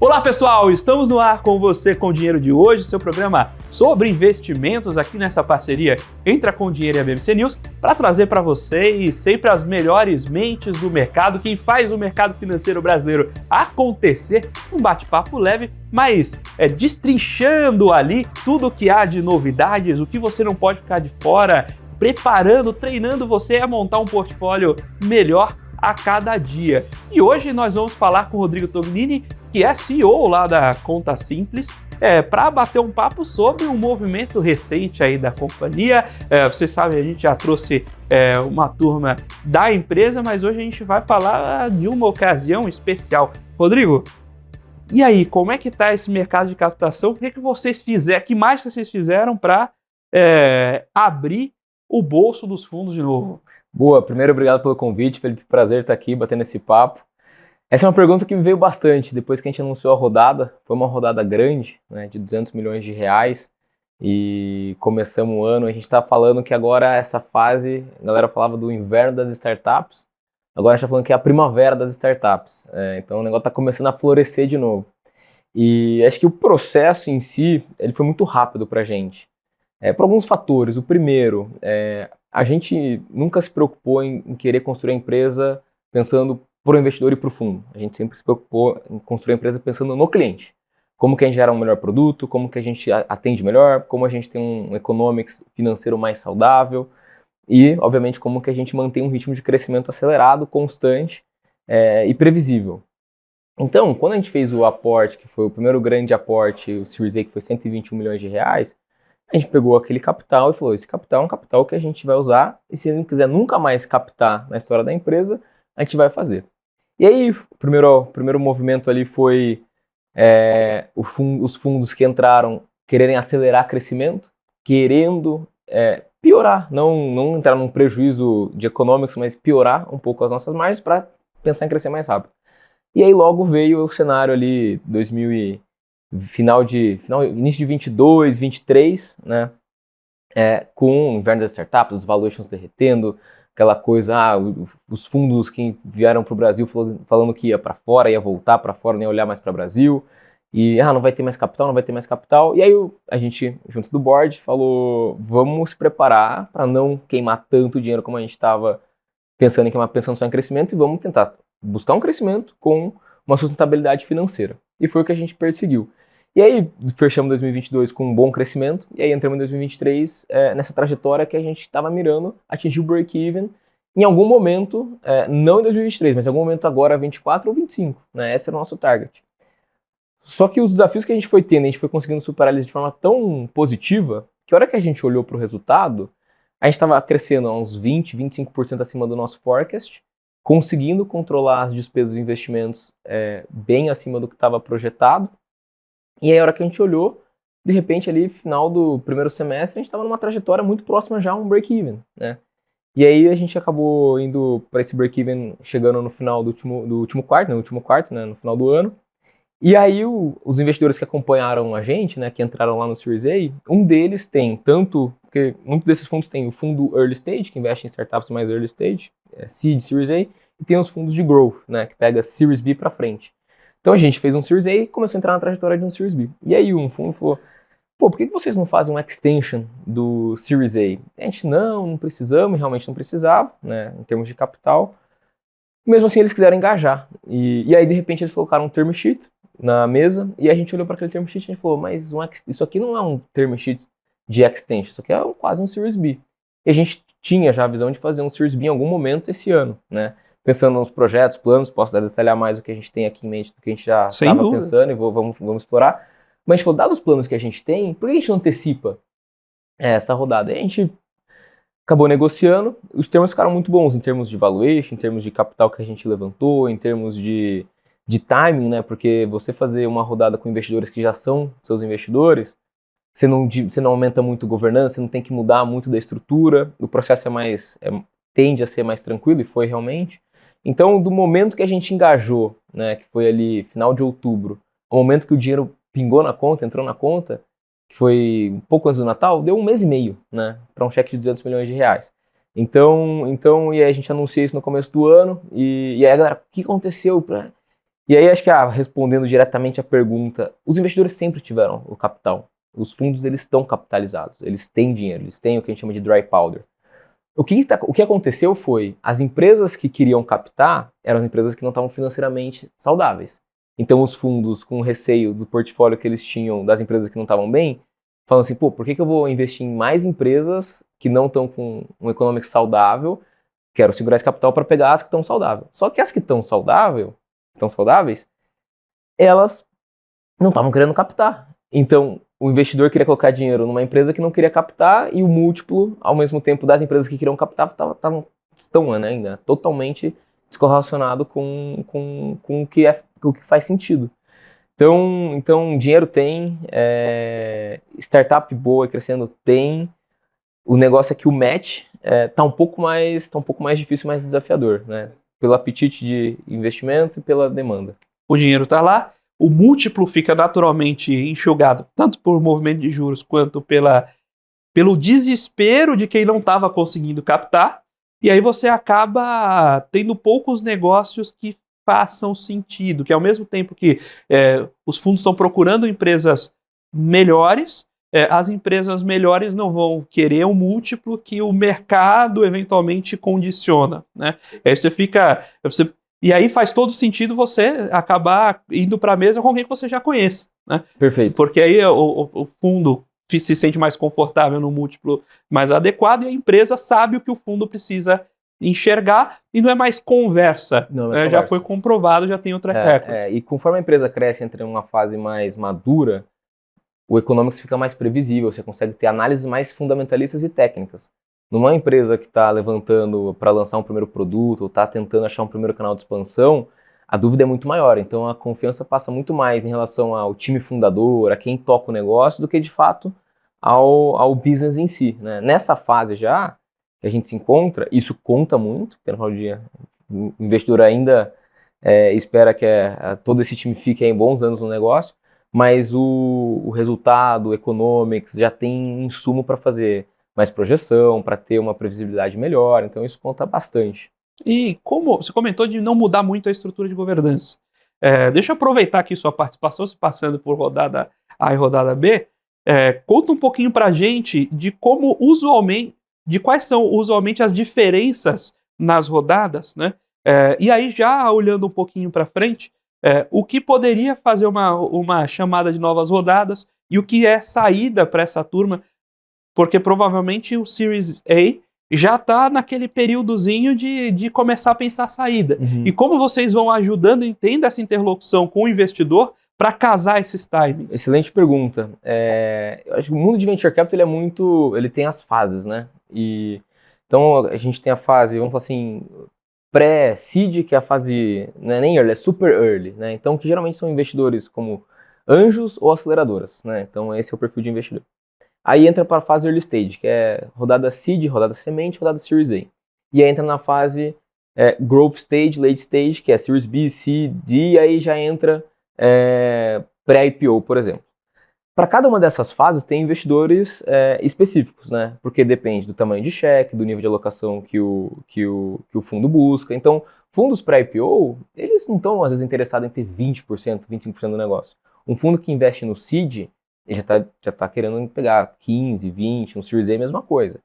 Olá pessoal, estamos no ar com você com o Dinheiro de Hoje, seu programa sobre investimentos aqui nessa parceria entre a Com Dinheiro e a BBC News, para trazer para vocês sempre as melhores mentes do mercado, quem faz o mercado financeiro brasileiro acontecer, um bate-papo leve, mas destrinchando ali tudo o que há de novidades, o que você não pode ficar de fora, preparando, treinando você a montar um portfólio melhor a cada dia. E hoje nós vamos falar com o Rodrigo Tognini, que é CEO lá da Conta Simples, para bater um papo sobre um movimento recente aí da companhia. Vocês sabem, a gente já trouxe uma turma da empresa, mas hoje a gente vai falar de uma ocasião especial. Rodrigo, e aí, como é que está esse mercado de captação? O que vocês fizeram? Que mais que vocês fizeram para abrir o bolso dos fundos de novo? Boa, primeiro obrigado pelo convite, Felipe, prazer estar aqui batendo esse papo. Essa é uma pergunta que me veio bastante depois que a gente anunciou a rodada. Foi uma rodada grande, né, de 200 milhões de reais, e começamos o ano. A gente está falando que agora essa fase, a galera falava do inverno das startups, agora a gente está falando que é a primavera das startups. Então o negócio está começando a florescer de novo. E acho que o processo em si, ele foi muito rápido para a gente. Por alguns fatores. O primeiro, a gente nunca se preocupou em querer construir a empresa pensando para o investidor e para o fundo. A gente sempre se preocupou em construir a empresa pensando no cliente. Como que a gente gera um melhor produto, como que a gente atende melhor, como a gente tem um economics financeiro mais saudável e, obviamente, como que a gente mantém um ritmo de crescimento acelerado, constante e previsível. Então, quando a gente fez o aporte, que foi o primeiro grande aporte, o Series A, que foi 121 milhões de reais, a gente pegou aquele capital e falou, esse capital é um capital que a gente vai usar e se não quiser nunca mais captar na história da empresa, a gente vai fazer. E aí, o primeiro movimento ali foi os fundos que entraram quererem acelerar crescimento, querendo piorar, não entrar num prejuízo de economics, mas piorar um pouco as nossas margens para pensar em crescer mais rápido. E aí logo veio o cenário ali, início de 22, 23, né? Com o inverno das startups, os valuations derretendo, aquela coisa, os fundos que vieram para o Brasil falando que ia para fora, ia voltar para fora, nem olhar mais para o Brasil, e não vai ter mais capital, não vai ter mais capital. E aí a gente, junto do board, falou, vamos se preparar para não queimar tanto dinheiro como a gente estava pensando em queimar, pensando só em crescimento, e vamos tentar buscar um crescimento com uma sustentabilidade financeira. E foi o que a gente perseguiu. E aí fechamos 2022 com um bom crescimento, e aí entramos em 2023 nessa trajetória que a gente estava mirando atingir o break-even em algum momento, não em 2023, mas em algum momento agora, 24 ou 25, né? Esse era o nosso target. Só que os desafios que a gente foi tendo, a gente foi conseguindo superar eles de forma tão positiva, que a hora que a gente olhou para o resultado, a gente estava crescendo a uns 20, 25% acima do nosso forecast, conseguindo controlar as despesas e investimentos bem acima do que estava projetado. E aí, a hora que a gente olhou, de repente, ali, final do primeiro semestre, a gente estava numa trajetória muito próxima já a um break-even, né? E aí, a gente acabou indo para esse break-even, chegando no final do último quarto, né, no final do ano. E aí, os investidores que acompanharam a gente, né, que entraram lá no Series A, um deles tem porque muitos desses fundos tem o fundo Early Stage, que investe em startups mais Early Stage, Seed, Series A, e tem os fundos de Growth, né, que pega Series B para frente. Então a gente fez um Series A e começou a entrar na trajetória de um Series B. E aí um fundo falou, por que vocês não fazem um extension do Series A? A gente, não precisamos, realmente não precisava, né, em termos de capital. Mesmo assim eles quiseram engajar. E aí de repente eles colocaram um term sheet na mesa, e a gente olhou para aquele term sheet e a gente falou, mas isso aqui não é um term sheet de extension, isso aqui é quase um Series B. E a gente tinha já a visão de fazer um Series B em algum momento esse ano, né? Pensando nos projetos, planos, posso detalhar mais o que a gente tem aqui em mente do que a gente já estava pensando e vamos explorar. Mas a gente falou, dados os planos que a gente tem, por que a gente não antecipa essa rodada? E a gente acabou negociando, os termos ficaram muito bons em termos de valuation, em termos de capital que a gente levantou, em termos de timing, né? Porque você fazer uma rodada com investidores que já são seus investidores, você não aumenta muito governança, você não tem que mudar muito da estrutura, o processo tende a ser mais tranquilo, e foi realmente. Então, do momento que a gente engajou, né, que foi ali final de outubro, ao momento que o dinheiro pingou na conta, entrou na conta, que foi um pouco antes do Natal, deu 1 mês e meio, né, para um cheque de 200 milhões de reais. Então, e aí a gente anunciou isso no começo do ano, e aí a galera, o que aconteceu? E aí acho que respondendo diretamente a pergunta, os investidores sempre tiveram o capital. Os fundos eles estão capitalizados, eles têm dinheiro, eles têm o que a gente chama de dry powder. O que aconteceu foi, as empresas que queriam captar eram as empresas que não estavam financeiramente saudáveis. Então os fundos, com receio do portfólio que eles tinham das empresas que não estavam bem, falam assim, pô, por que eu vou investir em mais empresas que não estão com um econômico saudável? Quero segurar esse capital para pegar as que estão saudáveis. Só que as que estão saudáveis, elas não estavam querendo captar. Então, o investidor queria colocar dinheiro numa empresa que não queria captar e o múltiplo, ao mesmo tempo, das empresas que queriam captar, estão ainda totalmente descorrelacionado com o que faz sentido. Então dinheiro tem, startup boa crescendo tem, o negócio é que o match tá um pouco mais difícil, mais desafiador, né? Pelo apetite de investimento e pela demanda. O dinheiro está lá, o múltiplo fica naturalmente enxugado, tanto por movimento de juros quanto pelo desespero de quem não estava conseguindo captar, e aí você acaba tendo poucos negócios que façam sentido, que ao mesmo tempo que os fundos estão procurando empresas melhores, as empresas melhores não vão querer um múltiplo que o mercado eventualmente condiciona, né? Aí e aí faz todo sentido você acabar indo para a mesa com alguém que você já conheça, né? Perfeito. Porque aí o fundo se sente mais confortável no múltiplo mais adequado e a empresa sabe o que o fundo precisa enxergar e não é mais conversa. Já foi comprovado, já tem o track record. E conforme a empresa cresce, entra em uma fase mais madura, o economics fica mais previsível, você consegue ter análises mais fundamentalistas e técnicas. Numa empresa que está levantando para lançar um primeiro produto, ou está tentando achar um primeiro canal de expansão, a dúvida é muito maior. Então a confiança passa muito mais em relação ao time fundador, a quem toca o negócio, do que de fato ao business em si, né? Nessa fase já que a gente se encontra, isso conta muito, porque no final do dia o investidor ainda espera que todo esse time fique aí bons anos no negócio, mas o resultado, o economics, já tem insumo para fazer mais projeção, para ter uma previsibilidade melhor, então isso conta bastante. E como você comentou de não mudar muito a estrutura de governança, deixa eu aproveitar aqui sua participação, se passando por rodada A e rodada B, conta um pouquinho para a gente de como quais são usualmente as diferenças nas rodadas, né? E aí já olhando um pouquinho para frente, o que poderia fazer uma chamada de novas rodadas e o que é saída para essa turma, porque provavelmente o Series A já está naquele períodozinho de começar a pensar a saída. Uhum. E como vocês vão ajudando e tendo essa interlocução com o investidor para casar esses timings? Excelente pergunta. Eu acho que o mundo de Venture Capital ele tem as fases, né? Então a gente tem a fase, vamos falar assim, pré-seed, que é a fase, não é nem early, é super early, né? Então que geralmente são investidores como anjos ou aceleradoras, né? Então esse é o perfil de investidor. Aí entra para a fase early stage, que é rodada seed, rodada semente, rodada Series A. E aí entra na fase growth stage, late stage, que é Series B, C, D, e aí já entra pré-IPO, por exemplo. Para cada uma dessas fases tem investidores específicos, né? Porque depende do tamanho de cheque, do nível de alocação que o fundo busca. Então, fundos pré-IPO, eles não estão, às vezes, interessados em ter 20%, 25% do negócio. Um fundo que investe no seed, ele já tá querendo pegar 15, 20, um Series A, mesma coisa.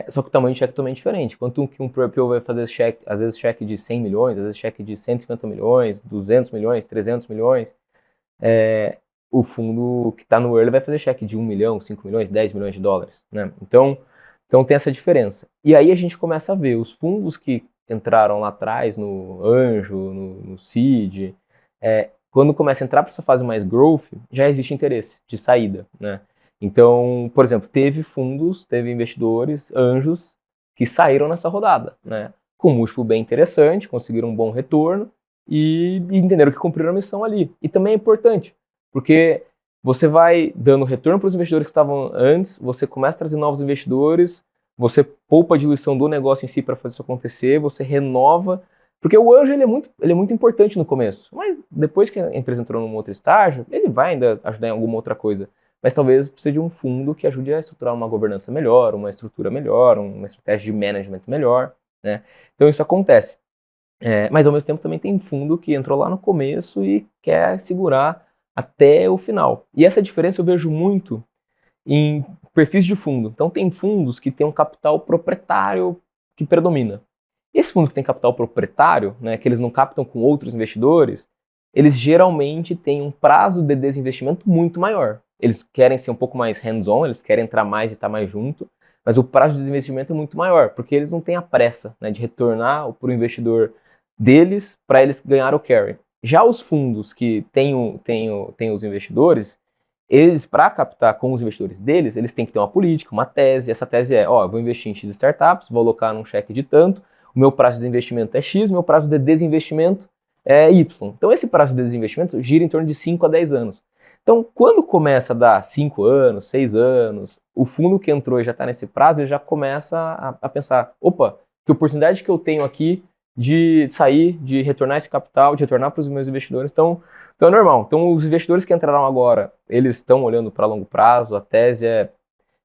Só que o tamanho de cheque é totalmente diferente. Quanto que um pré-IPO vai fazer cheque, às vezes cheque de 100 milhões, às vezes cheque de 150 milhões, 200 milhões, 300 milhões. O fundo que está no early vai fazer cheque de 1 milhão, 5 milhões, 10 milhões de dólares, né? Então tem essa diferença. E aí a gente começa a ver os fundos que entraram lá atrás, no anjo, no seed, quando começa a entrar para essa fase mais growth, já existe interesse de saída, né? Então, por exemplo, teve investidores, anjos, que saíram nessa rodada, né? Com um múltiplo bem interessante, conseguiram um bom retorno e entenderam que cumpriram a missão ali. E também é importante, porque você vai dando retorno para os investidores que estavam antes, você começa a trazer novos investidores, você poupa a diluição do negócio em si para fazer isso acontecer, você renova, porque o anjo ele é muito importante no começo, mas depois que a empresa entrou num outro estágio, ele vai ainda ajudar em alguma outra coisa, mas talvez precise de um fundo que ajude a estruturar uma governança melhor, uma estrutura melhor, uma estratégia de management melhor, né? Então isso acontece. Mas ao mesmo tempo também tem fundo que entrou lá no começo e quer segurar até o final. E essa diferença eu vejo muito em perfis de fundo. Então tem fundos que têm um capital proprietário que predomina. Esse fundo que tem capital proprietário, né, que eles não captam com outros investidores, eles geralmente têm um prazo de desinvestimento muito maior. Eles querem ser um pouco mais hands-on, eles querem entrar mais e estar mais junto, mas o prazo de desinvestimento é muito maior, porque eles não têm a pressa, né, de retornar para o investidor deles para eles ganhar o carry. Já os fundos que têm os investidores, eles, para captar com os investidores deles, eles têm que ter uma política, uma tese. Essa tese é, eu vou investir em X startups, vou alocar num cheque de tanto, o meu prazo de investimento é X, o meu prazo de desinvestimento é Y. Então, esse prazo de desinvestimento gira em torno de 5 a 10 anos. Então, quando começa a dar 5 anos, 6 anos, o fundo que entrou e já está nesse prazo, ele já começa a pensar, opa, que oportunidade que eu tenho aqui de sair, de retornar esse capital, de retornar para os meus investidores. Então é normal. Então, os investidores que entraram agora, eles estão olhando para longo prazo, a tese é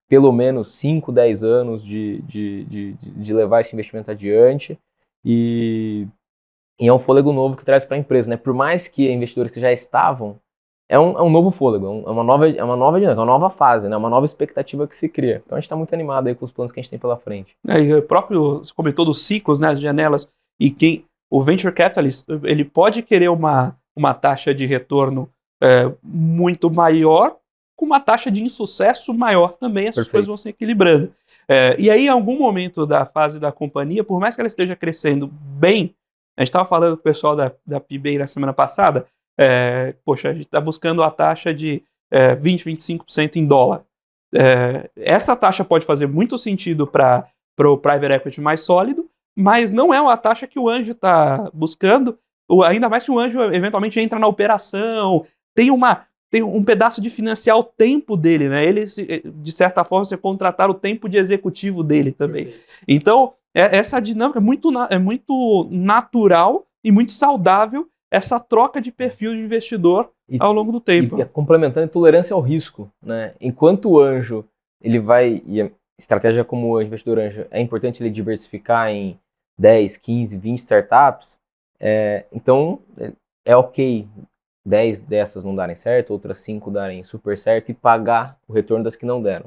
pelo menos 5, 10 anos de levar esse investimento adiante, e é um fôlego novo que traz para a empresa, né? Por mais que investidores que já estavam, é um novo fôlego, é uma nova dinâmica, uma nova fase, né? Uma nova expectativa que se cria. Então a gente está muito animado aí com os planos que a gente tem pela frente. E o próprio, você comentou dos ciclos, né, as janelas, e o Venture Capitalist, ele pode querer uma taxa de retorno muito maior, com uma taxa de insucesso maior também, essas coisas vão se equilibrando. E aí, em algum momento da fase da companhia, por mais que ela esteja crescendo bem, a gente estava falando com o pessoal da PBay na semana passada, a gente está buscando a taxa de 20, 25% em dólar. Essa taxa pode fazer muito sentido para o private equity mais sólido, mas não é uma taxa que o anjo está buscando, ainda mais se o anjo eventualmente entra na operação, tem um pedaço de financiar o tempo dele, né? Ele, de certa forma, você contratar o tempo de executivo dele também. Perfeito. Então, essa dinâmica é muito natural e muito saudável, essa troca de perfil de investidor ao longo do tempo. E complementando, tolerância ao risco, né? Enquanto o anjo, ele vai... estratégia como o investidor anjo, é importante ele diversificar em 10, 15, 20 startups, então é ok 10 dessas não darem certo, outras 5 darem super certo e pagar o retorno das que não deram.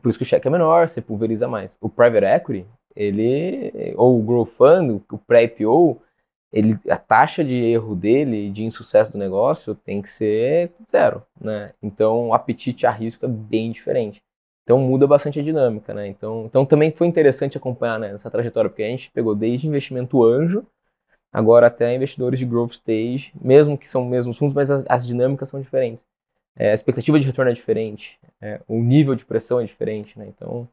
Por isso que o cheque é menor, você pulveriza mais. O private equity, ou o growth fund, o pré-IPO, a taxa de erro dele, de insucesso do negócio, tem que ser 0, né? Então o apetite a risco é bem diferente. Então muda bastante a dinâmica, né? Então também foi interessante acompanhar, né, essa trajetória, porque a gente pegou desde investimento anjo, agora até investidores de growth stage, mesmo que são os mesmos fundos, mas as dinâmicas são diferentes. A expectativa de retorno é diferente, o nível de pressão é diferente, né? Então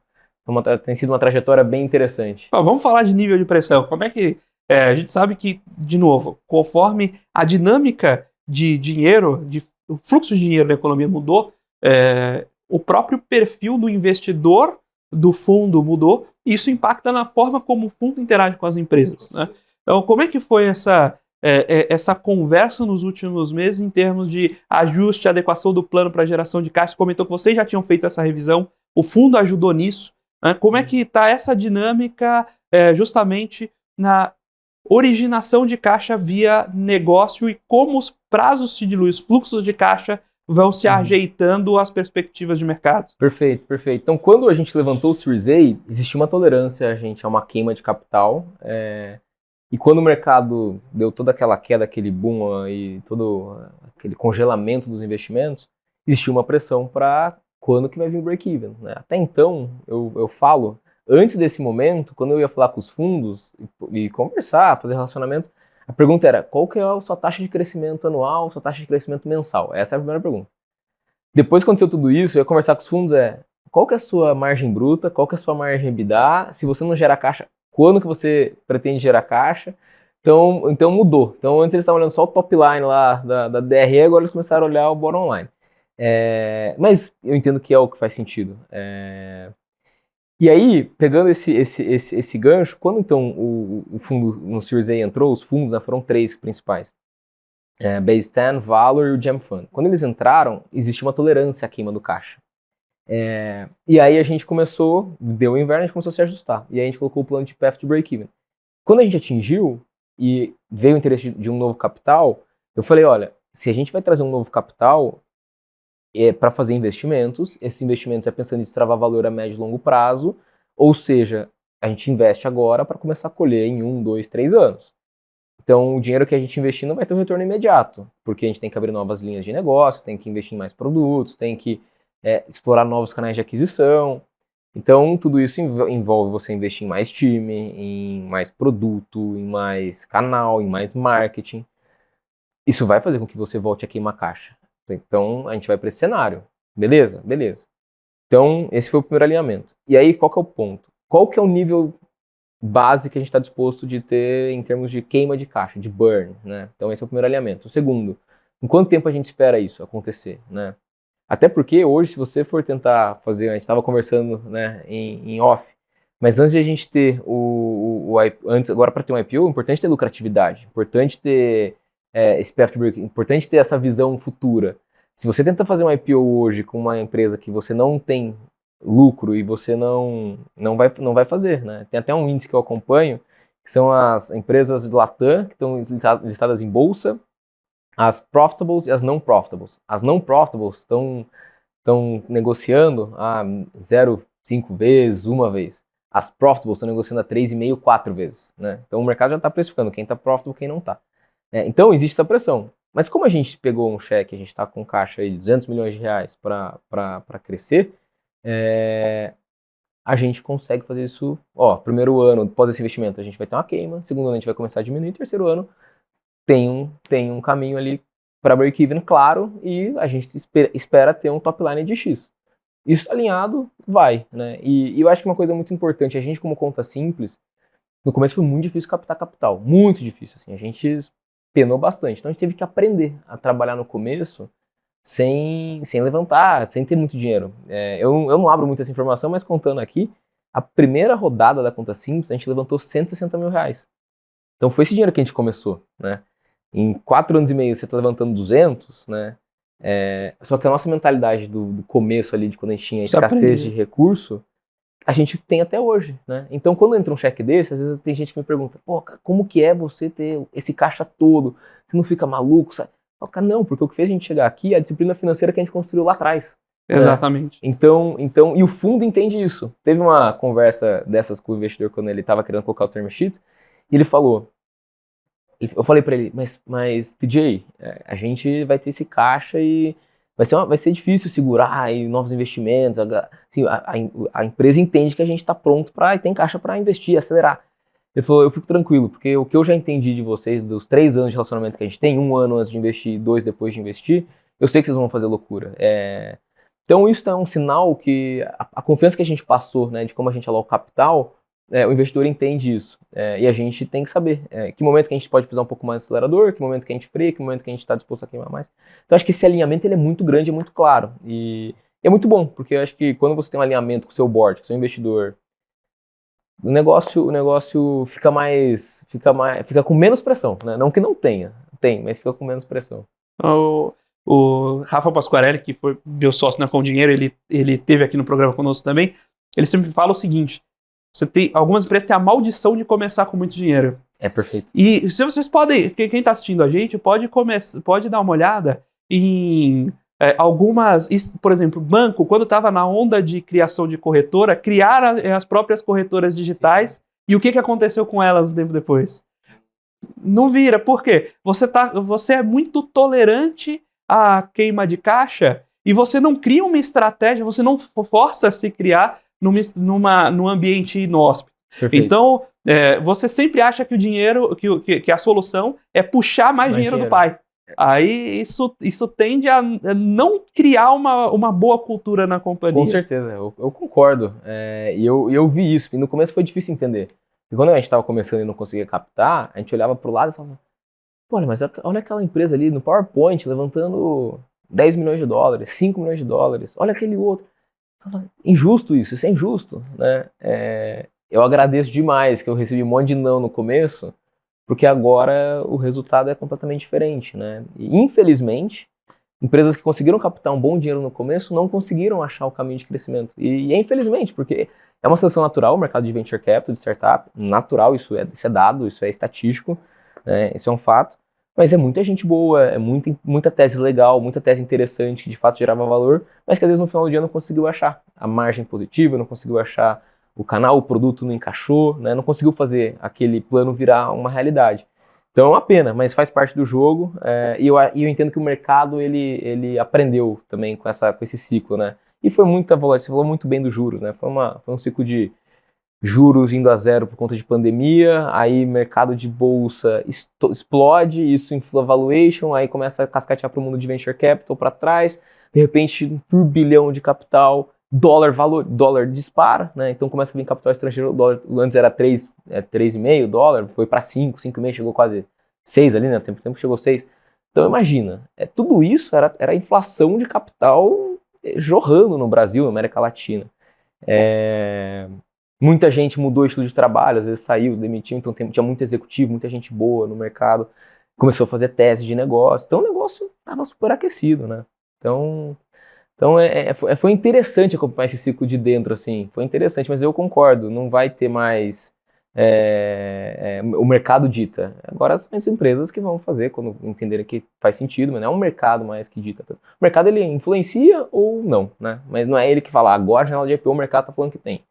tem sido uma trajetória bem interessante. Vamos falar de nível de pressão. Como é que... a gente sabe que, de novo, conforme a dinâmica de dinheiro, o fluxo de dinheiro da economia mudou, o próprio perfil do investidor do fundo mudou, e isso impacta na forma como o fundo interage com as empresas, né? Então, como é que foi essa conversa nos últimos meses em termos de ajuste, adequação do plano para geração de caixa? Você comentou que vocês já tinham feito essa revisão, o fundo ajudou nisso, né? Como é que está essa dinâmica justamente na originação de caixa via negócio e como os prazos se diluem, os fluxos de caixa vão se ajeitando às perspectivas de mercado? Perfeito. Então, quando a gente levantou o Series A, existia uma tolerância, a uma queima de capital. E quando o mercado deu toda aquela queda, aquele boom e todo aquele congelamento dos investimentos, existia uma pressão para quando que vai vir o break-even, né? Até então, eu falo, antes desse momento, quando eu ia falar com os fundos e conversar, fazer relacionamento, a pergunta era, qual que é a sua taxa de crescimento anual, sua taxa de crescimento mensal? Essa é a primeira pergunta. Depois que aconteceu tudo isso, eu ia conversar com os fundos, qual que é a sua margem bruta, qual que é a sua margem EBITDA, se você não gerar caixa, quando que você pretende gerar caixa? Então mudou. Então antes eles estavam olhando só o top line lá da DRE, agora eles começaram a olhar o bottom line. Mas eu entendo que é o que faz sentido. E aí, pegando esse gancho, quando então o fundo no Series A entrou, os fundos, né, foram 3 principais. Base 10, Valor e o Gem Fund. Quando eles entraram, existia uma tolerância à queima do caixa. E aí a gente deu o inverno, a gente começou a se ajustar. E aí a gente colocou o plano de path to break-even. Quando a gente atingiu e veio o interesse de um novo capital, eu falei, olha, se a gente vai trazer um novo capital para fazer investimentos, esses investimentos é pensando em destravar valor a médio e longo prazo, ou seja, a gente investe agora para começar a colher em 1, 2, 3 anos. Então, o dinheiro que a gente investir não vai ter um retorno imediato, porque a gente tem que abrir novas linhas de negócio, tem que investir em mais produtos, tem que explorar novos canais de aquisição. Então, tudo isso envolve você investir em mais time, em mais produto, em mais canal, em mais marketing. Isso vai fazer com que você volte a queimar caixa. Então, a gente vai para esse cenário. Beleza? Beleza. Então, esse foi o primeiro alinhamento. E aí, qual que é o ponto? Qual que é o nível base que a gente está disposto de ter em termos de queima de caixa, de burn, né? Então esse é o primeiro alinhamento. O segundo, em quanto tempo a gente espera isso acontecer, né? Até porque hoje, se você for tentar fazer, a gente estava conversando, né, em off, mas antes de a gente ter agora para ter um IPO, é importante ter lucratividade, importante ter esse path to break, importante ter essa visão futura. Se você tenta fazer um IPO hoje com uma empresa que você não tem lucro e você não vai fazer, né? Tem até um índice que eu acompanho, que são as empresas de Latam, que estão listadas em bolsa, as profitables e as não profitables. As não profitables estão negociando a 0,5 vezes, uma vez. As profitables estão negociando a 3,5, 4 vezes, né? Então o mercado já está precificando quem está profitable e quem não está. Então existe essa pressão. Mas como a gente pegou um cheque, a gente está com caixa aí de 200 milhões de reais para crescer, a gente consegue fazer isso. Primeiro ano, após esse investimento, a gente vai ter uma queima. Segundo ano, a gente vai começar a diminuir. Terceiro ano, tem um caminho ali para break-even, claro, e a gente espera ter um top line de X. Isso alinhado, vai, né? E eu acho que uma coisa muito importante, a gente como conta simples, no começo foi muito difícil captar capital. Muito difícil, assim. A gente penou bastante. Então a gente teve que aprender a trabalhar no começo sem levantar, sem ter muito dinheiro. Eu não abro muito essa informação, mas contando aqui, a primeira rodada da conta simples, a gente levantou 160 mil reais. Então foi esse dinheiro que a gente começou, né? Em 4 anos e meio você está levantando 200, né? Só que a nossa mentalidade do começo ali, de quando a gente tinha escassez de recurso, a gente tem até hoje, né? Então quando entra um cheque desse, às vezes tem gente que me pergunta, pô, como que é você ter esse caixa todo? Você não fica maluco, sabe? Não, porque o que fez a gente chegar aqui é a disciplina financeira que a gente construiu lá atrás. Exatamente. Né? Então, e o fundo entende isso. Teve uma conversa dessas com o investidor quando ele estava querendo colocar o term sheet, e ele falou, eu falei para ele, mas TJ, a gente vai ter esse caixa e vai ser difícil segurar e novos investimentos. Assim, a empresa entende que a gente está pronto e tem caixa para investir, acelerar. Ele falou, eu fico tranquilo, porque o que eu já entendi de vocês, dos 3 anos de relacionamento que a gente tem, 1 ano antes de investir, 2 depois de investir, eu sei que vocês vão fazer loucura. Então isso é um sinal que a confiança que a gente passou, né, de como a gente aloca o capital, o investidor entende isso. E a gente tem que saber que momento que a gente pode pisar um pouco mais no acelerador, que momento que a gente freia, que momento que a gente está disposto a queimar mais. Então acho que esse alinhamento ele é muito grande, é muito claro. E é muito bom, porque eu acho que quando você tem um alinhamento com o seu board, com o seu investidor, o negócio fica com menos pressão, né? Não que não tenha, mas fica com menos pressão. O Rafa Pasquarelli, que foi meu sócio na Com Dinheiro, ele teve aqui no programa conosco também, ele sempre fala o seguinte, algumas empresas têm a maldição de começar com muito dinheiro. É perfeito. E se vocês podem, quem está assistindo a gente, pode dar uma olhada em algumas, por exemplo, banco, quando estava na onda de criação de corretora, criaram as próprias corretoras digitais. Sim. E o que aconteceu com elas um tempo depois? Não vira. Por quê? Você é muito tolerante à queima de caixa e você não cria uma estratégia, você não força a se criar num ambiente inóspito. Perfeito. Então, você sempre acha que o dinheiro, que a solução é puxar mais dinheiro do pai. Aí isso tende a não criar uma boa cultura na companhia. Com certeza, eu concordo. E eu vi isso. E no começo foi difícil entender. E quando a gente estava começando e não conseguia captar, a gente olhava para o lado e falava, pô, mas olha aquela empresa ali no PowerPoint levantando 10 milhões de dólares, 5 milhões de dólares. Olha aquele outro. Injusto isso é injusto, né? Eu agradeço demais que eu recebi um monte de não no começo, porque agora o resultado é completamente diferente, né? E, infelizmente, Empresas que conseguiram captar um bom dinheiro no começo não conseguiram achar o caminho de crescimento. E é infelizmente, porque é uma seleção natural, o mercado de venture capital, de startup, natural, isso é dado, isso é estatístico, né, isso é um fato. Mas é muita gente boa, é muita tese legal, muita tese interessante, que de fato gerava valor, mas que às vezes no final do dia não conseguiu achar a margem positiva, não conseguiu achar o canal, o produto não encaixou, né, não conseguiu fazer aquele plano virar uma realidade. Então é uma pena, mas faz parte do jogo, e eu entendo que o mercado ele aprendeu também com esse ciclo, né? E foi muita volatilidade, você falou muito bem dos juros, né? Foi um ciclo de juros indo a zero por conta de pandemia, aí mercado de bolsa explode, isso infla valuation, aí começa a cascatear para o mundo de venture capital para trás, de repente um turbilhão de capital, dólar dispara, né? Então começa a vir capital estrangeiro, o dólar antes era 3,5 dólar, foi para 5,5, chegou quase 6 ali, né? Tempo chegou 6. Então imagina, tudo isso era a inflação de capital jorrando no Brasil, na América Latina. Muita gente mudou o estilo de trabalho, às vezes saiu, demitiu, então tinha muito executivo, muita gente boa no mercado, começou a fazer tese de negócio, então o negócio estava super aquecido, né? Então foi interessante acompanhar esse ciclo de dentro, assim, foi interessante, mas eu concordo, não vai ter mais o mercado dita. Agora são as empresas que vão fazer quando entenderem que faz sentido, mas não é um mercado mais que dita. O mercado ele influencia ou não, né? Mas não é ele que fala, agora janela de IPO o mercado está falando que tem.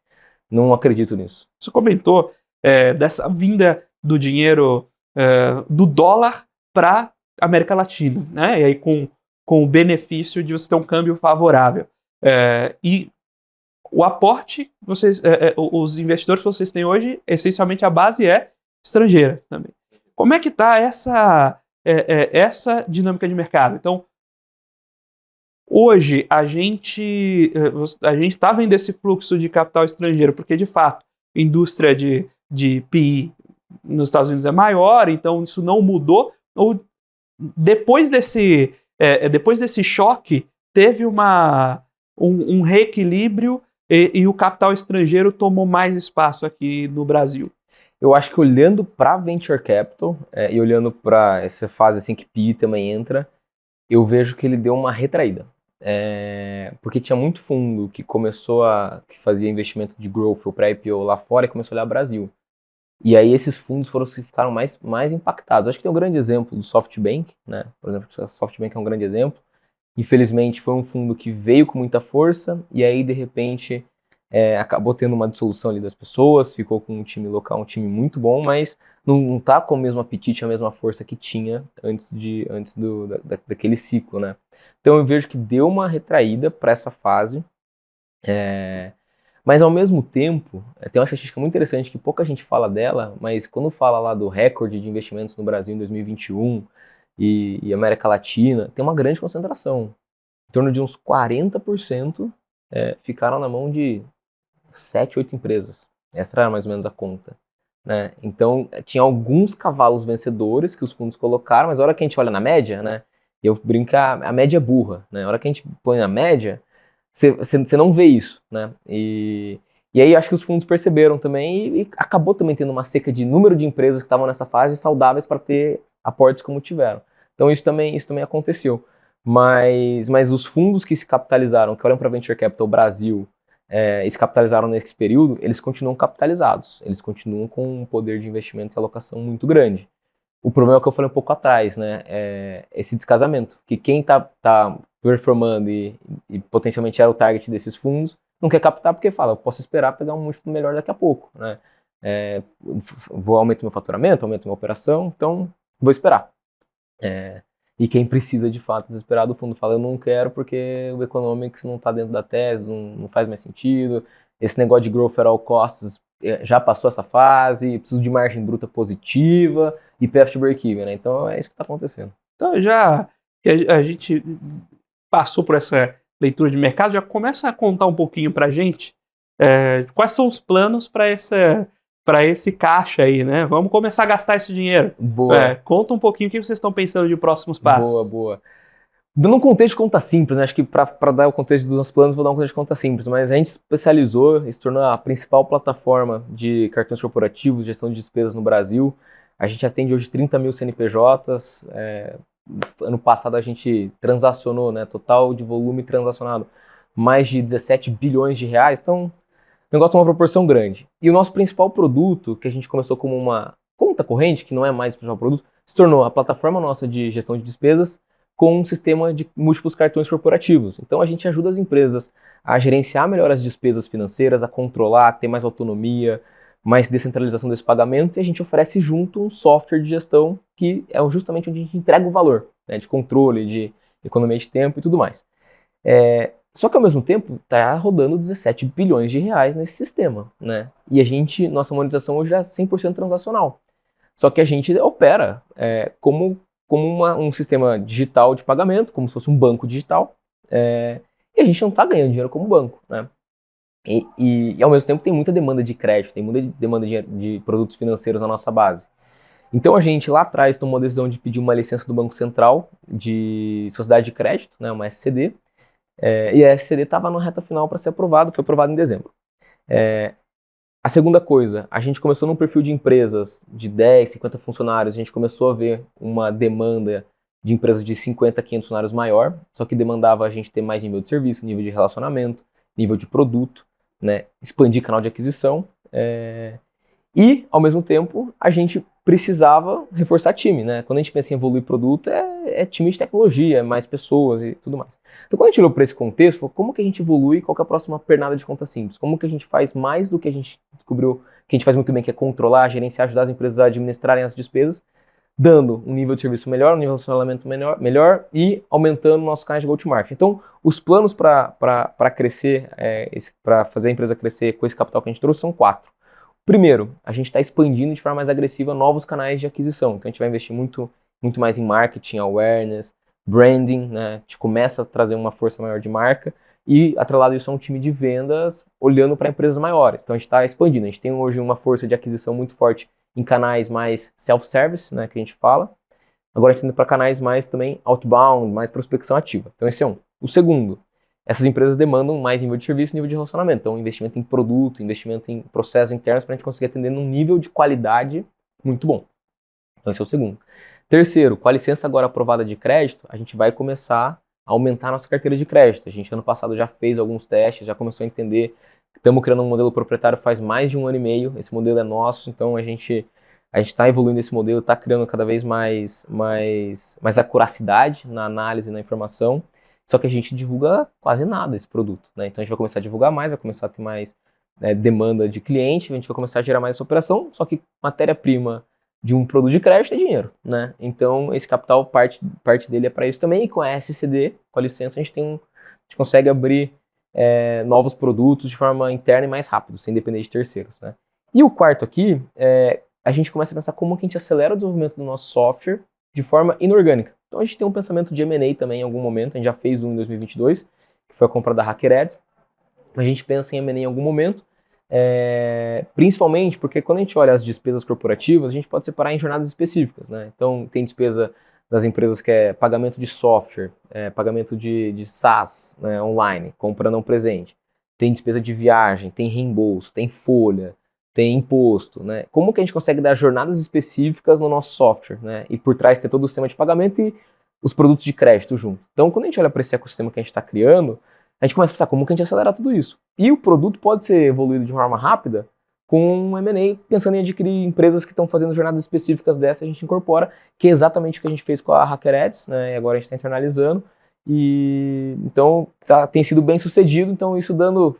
Não acredito nisso. Você comentou dessa vinda do dinheiro do dólar para a América Latina, né? E aí com o benefício de você ter um câmbio favorável. E o aporte, os investidores que vocês têm hoje, essencialmente a base é estrangeira também. Como é que está essa dinâmica de mercado? Então, hoje a gente está vendo esse fluxo de capital estrangeiro, porque de fato a indústria de PI nos Estados Unidos é maior, então isso não mudou. Ou depois desse choque, teve um reequilíbrio e o capital estrangeiro tomou mais espaço aqui no Brasil. Eu acho que olhando para Venture Capital e olhando para essa fase assim que PI também entra, eu vejo que ele deu uma retraída. Porque tinha muito fundo que que fazia investimento de growth ou pré-IPO lá fora e começou a olhar Brasil. E aí esses fundos foram os que ficaram mais impactados. Acho que tem um grande exemplo do SoftBank, né? Por exemplo, o SoftBank é um grande exemplo. Infelizmente foi um fundo que veio com muita força e aí de repente acabou tendo uma dissolução ali das pessoas, ficou com um time local, um time muito bom, mas não tá com o mesmo apetite, a mesma força que tinha antes daquele ciclo, né? Então eu vejo que deu uma retraída para essa fase, mas ao mesmo tempo, tem uma estatística muito interessante que pouca gente fala dela, mas quando fala lá do recorde de investimentos no Brasil em 2021 e América Latina, tem uma grande concentração. Em torno de uns 40% ficaram na mão de 7, 8 empresas. Essa era mais ou menos a conta. Né? Então, tinha alguns cavalos vencedores que os fundos colocaram, mas a hora que a gente olha na média, né, eu brinco que a média é burra. Né? A hora que a gente põe na média, você não vê isso. Né? E aí acho que os fundos perceberam também e acabou também tendo uma seca de número de empresas que estavam nessa fase saudáveis para ter aportes como tiveram. Então isso também aconteceu. Mas os fundos que se capitalizaram, que olham para Venture Capital Brasil, e se capitalizaram nesse período, eles continuam capitalizados. Eles continuam com um poder de investimento e alocação muito grande. O problema é o que eu falei um pouco atrás, né? Esse descasamento. Que quem está performando e potencialmente era o target desses fundos, não quer captar porque fala, eu posso esperar pegar um múltiplo melhor daqui a pouco. Né? Vou aumentar meu faturamento, aumento minha operação, então vou esperar. E quem precisa de fato desesperar do fundo fala, eu não quero porque o economics não está dentro da tese, não faz mais sentido, esse negócio de growth at all costs já passou essa fase, preciso de margem bruta positiva e path to break-even, né? Então é isso que está acontecendo. Então já que a gente passou por essa leitura de mercado, já começa a contar um pouquinho para a gente quais são os planos para esse caixa aí, né? Vamos começar a gastar esse dinheiro. Boa. Conta um pouquinho o que vocês estão pensando de próximos passos. Boa. Dando um contexto de conta simples, né? Acho que para dar o contexto dos nossos planos, vou dar um contexto de conta simples, mas a gente especializou e se tornou a principal plataforma de cartões corporativos, gestão de despesas no Brasil. A gente atende hoje 30 mil CNPJs, ano passado a gente transacionou, né, total de volume transacionado, mais de 17 bilhões de reais, então o negócio tem uma proporção grande. E o nosso principal produto, que a gente começou como uma conta corrente, que não é mais o principal produto, se tornou a plataforma nossa de gestão de despesas com um sistema de múltiplos cartões corporativos. Então a gente ajuda as empresas a gerenciar melhor as despesas financeiras, a controlar, ter mais autonomia, mais descentralização desse pagamento, e a gente oferece junto um software de gestão que é justamente onde a gente entrega o valor, né, de controle, de economia de tempo e tudo mais. Só que ao mesmo tempo está rodando 17 bilhões de reais nesse sistema, né? E nossa monetização hoje é 100% transacional. Só que a gente opera como um sistema digital de pagamento, como se fosse um banco digital, e a gente não está ganhando dinheiro como banco, né? E ao mesmo tempo tem muita demanda de crédito, tem muita demanda de produtos financeiros na nossa base. Então a gente lá atrás tomou a decisão de pedir uma licença do Banco Central de Sociedade de Crédito, né, uma SCD, e a SCD estava na reta final para ser aprovada, foi aprovada em dezembro. A segunda coisa, a gente começou num perfil de empresas de 10, 50 funcionários, a gente começou a ver uma demanda de empresas de 50, 500 funcionários maior, só que demandava a gente ter mais nível de serviço, nível de relacionamento, nível de produto, né, expandir canal de aquisição, e, ao mesmo tempo, a gente precisava reforçar time, né? Quando a gente pensa em evoluir produto, é time de tecnologia, é mais pessoas e tudo mais. Então, quando a gente olhou para esse contexto, falou, como que a gente evolui, qual que é a próxima pernada de conta simples? Como que a gente faz mais do que a gente descobriu que a gente faz muito bem, que é controlar, gerenciar, ajudar as empresas a administrarem as despesas, dando um nível de serviço melhor, um nível de relacionamento melhor e aumentando o nosso canal de go-to-market. Então, os planos para crescer, para fazer a empresa crescer com esse capital que a gente trouxe são 4. Primeiro, a gente está expandindo de forma mais agressiva novos canais de aquisição. Então a gente vai investir muito mais em marketing, awareness, branding, né? A gente começa a trazer uma força maior de marca e, atrelado isso, é um time de vendas olhando para empresas maiores. Então a gente está expandindo. A gente tem hoje uma força de aquisição muito forte em canais mais self-service, né, que a gente fala. Agora a gente está indo para canais mais também outbound, mais prospecção ativa. Então esse é um. O segundo, essas empresas demandam mais nível de serviço e nível de relacionamento. Então, investimento em produto, investimento em processos internos para a gente conseguir atender num nível de qualidade muito bom. Então, esse é o segundo. Terceiro, com a licença agora aprovada de crédito, a gente vai começar a aumentar a nossa carteira de crédito. A gente, ano passado, já fez alguns testes, já começou a entender. Estamos criando um modelo proprietário faz mais de 1 ano e meio. Esse modelo é nosso, então a gente está evoluindo esse modelo, está criando cada vez mais acuracidade na análise, na informação. Só que a gente divulga quase nada esse produto, né? Então a gente vai começar a divulgar mais, vai começar a ter mais demanda de cliente, a gente vai começar a gerar mais essa operação, só que matéria-prima de um produto de crédito é dinheiro, né? Então esse capital, parte dele é para isso também, e com a SCD, com a licença, a gente consegue abrir novos produtos de forma interna e mais rápido, sem depender de terceiros, né? E o quarto aqui, a gente começa a pensar como que a gente acelera o desenvolvimento do nosso software de forma inorgânica. Então a gente tem um pensamento de M&A também em algum momento, a gente já fez um em 2022, que foi a compra da HackerAds. A gente pensa em M&A em algum momento, principalmente porque quando a gente olha as despesas corporativas, a gente pode separar em jornadas específicas, né? Então tem despesa das empresas que é pagamento de software, pagamento de SaaS, né, online, compra não presente. Tem despesa de viagem, tem reembolso, tem folha, tem imposto, né? Como que a gente consegue dar jornadas específicas no nosso software, né? E por trás ter todo o sistema de pagamento e os produtos de crédito junto. Então, quando a gente olha para esse ecossistema que a gente está criando, a gente começa a pensar como que a gente acelera tudo isso. E o produto pode ser evoluído de forma rápida com um M&A, pensando em adquirir empresas que estão fazendo jornadas específicas dessa, a gente incorpora, que é exatamente o que a gente fez com a HackerAds, né? E agora a gente está internalizando. E então tem sido bem sucedido, então isso dando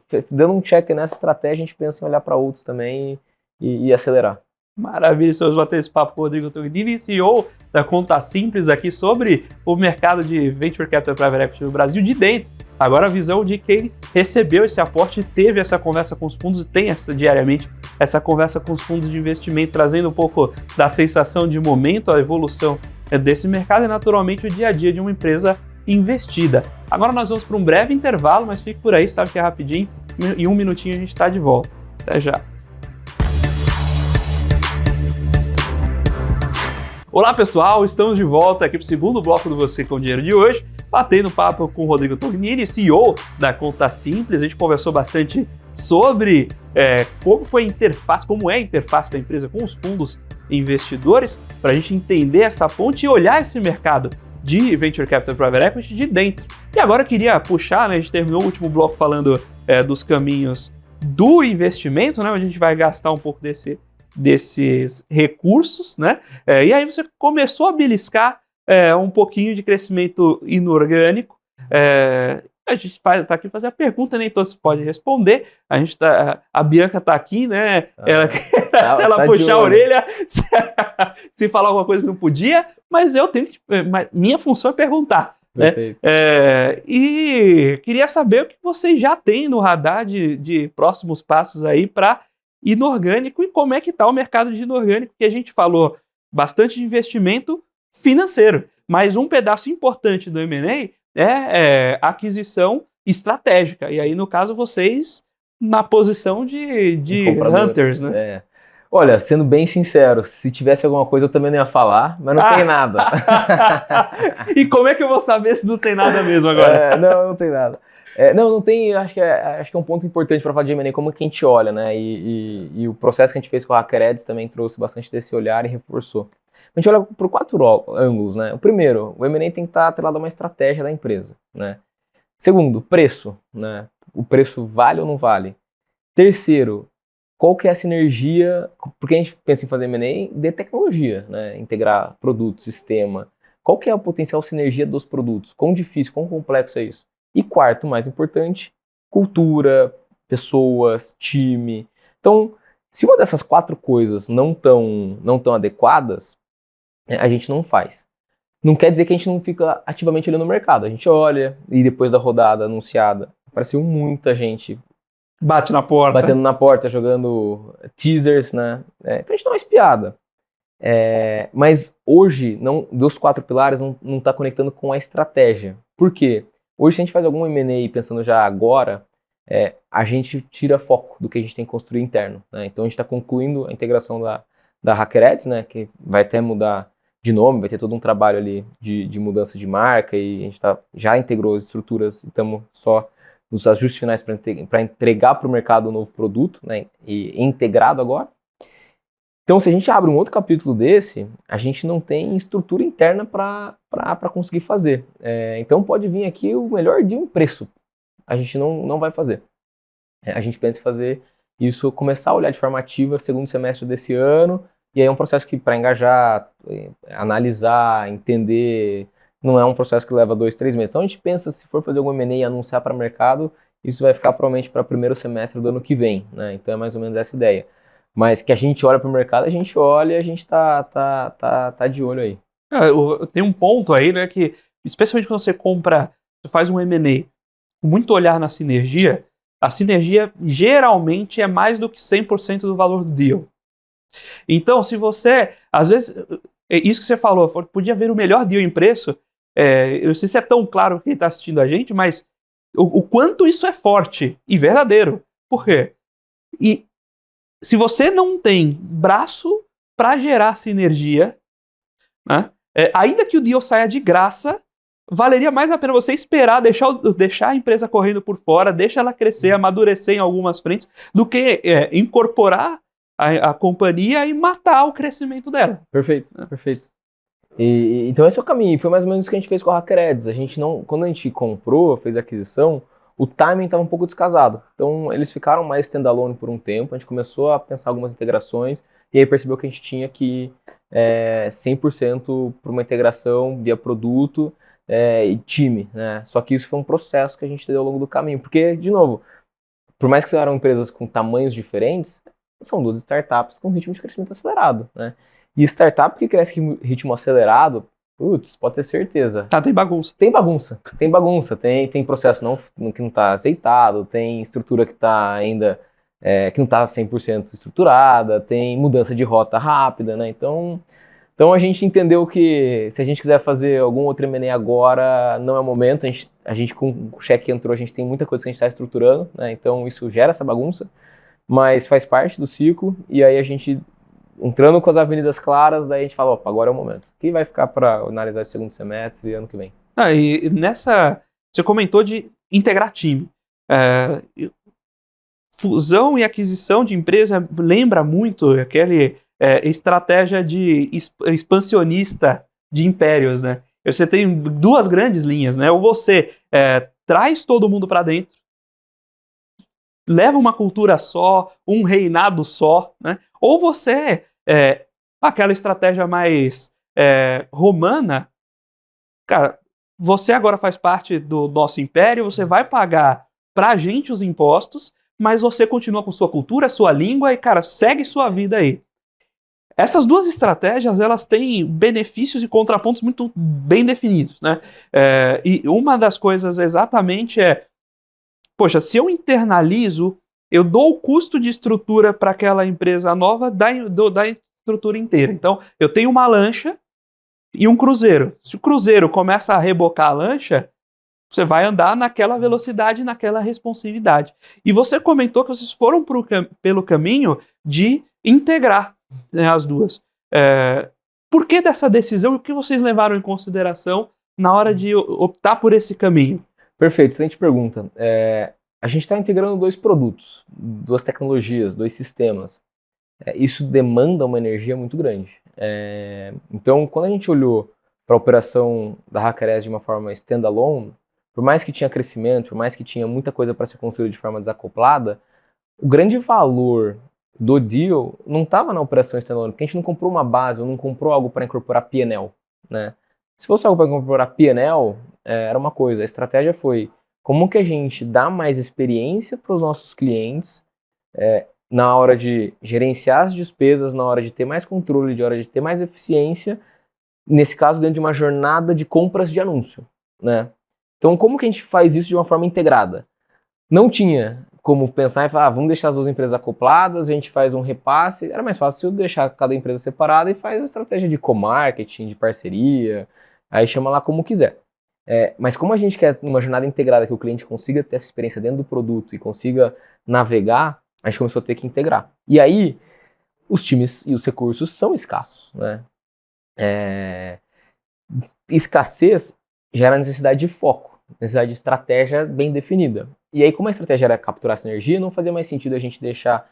um check nessa estratégia, a gente pensa em olhar para outros também e acelerar. Maravilha, vamos bater esse papo com o Rodrigo Tognini, CEO da Conta Simples, aqui sobre o mercado de Venture Capital Private Equity no Brasil de dentro. Agora a visão de quem recebeu esse aporte, teve essa conversa com os fundos e tem diariamente essa conversa com os fundos de investimento, trazendo um pouco da sensação de momento, a evolução desse mercado e naturalmente o dia a dia de uma empresa investida. Agora nós vamos para um breve intervalo, mas fique por aí, sabe que é rapidinho, em 1 minutinho a gente está de volta. Até já. Olá pessoal, estamos de volta aqui para o segundo bloco do Você com Dinheiro de hoje, batendo papo com o Rodrigo Tognini, CEO da Conta Simples. A gente conversou bastante sobre como é a interface da empresa com os fundos investidores, para a gente entender essa ponte e olhar esse mercado de Venture Capital e Private Equity de dentro. E agora eu queria puxar, né, a gente terminou o último bloco falando dos caminhos do investimento, né, onde a gente vai gastar um pouco desses recursos, né, e aí você começou a beliscar um pouquinho de crescimento inorgânico. A gente está aqui fazer a pergunta, nem todos podem responder. A Bianca está aqui, né? Se ela puxar a orelha, se falar alguma coisa que não podia, mas eu tenho que. Minha função é perguntar. Né? E queria saber o que vocês já têm no radar de próximos passos aí para inorgânico e como é que está o mercado de inorgânico, que a gente falou bastante de investimento financeiro, mas um pedaço importante do M&A é aquisição estratégica. E aí, no caso, vocês na posição de hunters, né? Olha, sendo bem sincero, se tivesse alguma coisa eu também não ia falar, mas não tem nada. E como é que eu vou saber se não tem nada mesmo agora? Não tem nada. Não tem, acho que é um ponto importante para falar de M&A, como que a gente olha, né? E o processo que a gente fez com a HackerEds também trouxe bastante desse olhar e reforçou. A gente olha por 4 ângulos, né? O primeiro, o M&A tem que estar atrelado a uma estratégia da empresa, né? Segundo, preço, né? O preço vale ou não vale? Terceiro, qual que é a sinergia, porque a gente pensa em fazer M&A de tecnologia, né? Integrar produto, sistema. Qual que é a potencial sinergia dos produtos? Quão difícil, quão complexo é isso? E quarto, mais importante, cultura, pessoas, time. Então, se uma dessas 4 coisas não tão adequadas, a gente não faz. Não quer dizer que a gente não fica ativamente olhando o mercado. A gente olha e depois da rodada anunciada, apareceu muita gente batendo na porta, jogando teasers, né? Então a gente dá uma espiada. Mas hoje, dos 4 pilares, não está conectando com a estratégia. Por quê? Hoje, se a gente faz algum M&A pensando já agora, a gente tira foco do que a gente tem que construir interno, né? Então a gente está concluindo a integração da HackerEds, né? Que vai até mudar de nome, vai ter todo um trabalho ali de mudança de marca e a gente já integrou as estruturas, estamos só nos ajustes finais para entregar para o mercado um novo produto, né, e integrado agora. Então, se a gente abre um outro capítulo desse, a gente não tem estrutura interna para conseguir fazer. Então, pode vir aqui o melhor de um preço. A gente não vai fazer. A gente pensa em fazer isso, começar a olhar de forma ativa segundo semestre desse ano. E aí é um processo que, para engajar, analisar, entender, não é um processo que leva 2, 3 meses. Então a gente pensa, se for fazer algum M&A e anunciar para o mercado, isso vai ficar provavelmente para o primeiro semestre do ano que vem, né? Então é mais ou menos essa ideia. Mas que a gente olha para o mercado, a gente olha e a gente tá de olho aí. Tem um ponto aí, né, que especialmente quando você faz um M&A com muito olhar na sinergia, a sinergia geralmente é mais do que 100% do valor do deal. Então, se você, às vezes, isso que você falou, podia ver o melhor deal em preço, eu não sei se é tão claro quem está assistindo a gente, mas o quanto isso é forte e verdadeiro. Por quê? E se você não tem braço para gerar sinergia, né, ainda que o deal saia de graça, valeria mais a pena você esperar, deixar a empresa correndo por fora, deixar ela crescer, amadurecer em algumas frentes, do que incorporar a companhia e matar o crescimento dela. Perfeito. Então esse é o caminho, foi mais ou menos o que a gente fez com a HackerEds. Quando a gente comprou, fez a aquisição, o timing estava um pouco descasado. Então eles ficaram mais standalone por um tempo, a gente começou a pensar algumas integrações, e aí percebeu que a gente tinha que ir 100% para uma integração via produto e time, né? Só que isso foi um processo que a gente teve ao longo do caminho, porque, de novo, por mais que eram empresas com tamanhos diferentes, são 2 startups com ritmo de crescimento acelerado, né? E startup que cresce em ritmo acelerado, pode ter certeza. Tem bagunça. Tem processo que não está azeitado, tem estrutura que está ainda, que não está 100% estruturada, tem mudança de rota rápida, né? Então a gente entendeu que se a gente quiser fazer algum outro M&A agora, não é o momento. A gente com o cheque que entrou, a gente tem muita coisa que a gente está estruturando, né? Então isso gera essa bagunça, mas faz parte do ciclo, e aí a gente, entrando com as avenidas claras, daí a gente fala, opa, agora é o momento. Que vai ficar para analisar o segundo semestre e ano que vem. E você comentou de integrar time. Fusão e aquisição de empresa lembra muito aquele estratégia de expansionista de impérios, né? Você tem duas grandes linhas, né? Ou você traz todo mundo para dentro, leva uma cultura só, um reinado só, né? Ou você, aquela estratégia mais romana, cara, você agora faz parte do nosso império, você vai pagar pra gente os impostos, mas você continua com sua cultura, sua língua e, cara, segue sua vida aí. Essas duas estratégias, elas têm benefícios e contrapontos muito bem definidos, né? E uma das coisas exatamente poxa, se eu internalizo, eu dou o custo de estrutura para aquela empresa nova da estrutura inteira. Então, eu tenho uma lancha e um cruzeiro. Se o cruzeiro começa a rebocar a lancha, você vai andar naquela velocidade, naquela responsividade. E você comentou que vocês foram pelo caminho de integrar, né, as duas. Por que dessa decisão e o que vocês levaram em consideração na hora de optar por esse caminho? Perfeito, excelente pergunta. A gente está integrando dois produtos, duas tecnologias, dois sistemas. Isso demanda uma energia muito grande. Então, quando a gente olhou para a operação da HackerES de uma forma standalone, por mais que tinha crescimento, por mais que tinha muita coisa para ser construída de forma desacoplada, o grande valor do deal não estava na operação standalone, porque a gente não comprou uma base, ou não comprou algo para incorporar P&L, né? Se fosse algo para incorporar P&L, era uma coisa. A estratégia foi como que a gente dá mais experiência para os nossos clientes na hora de gerenciar as despesas, na hora de ter mais controle, na hora de ter mais eficiência, nesse caso dentro de uma jornada de compras de anúncio, né? Então, como que a gente faz isso de uma forma integrada? Não tinha como pensar e falar, vamos deixar as duas empresas acopladas, a gente faz um repasse. Era mais fácil deixar cada empresa separada e faz a estratégia de co-marketing, de parceria, aí chama lá como quiser. Mas como a gente quer uma jornada integrada, que o cliente consiga ter essa experiência dentro do produto e consiga navegar, a gente começou a ter que integrar. E aí, os times e os recursos são escassos, né? Escassez gera necessidade de foco, necessidade de estratégia bem definida. E aí, como a estratégia era capturar essa energia, não fazia mais sentido a gente deixar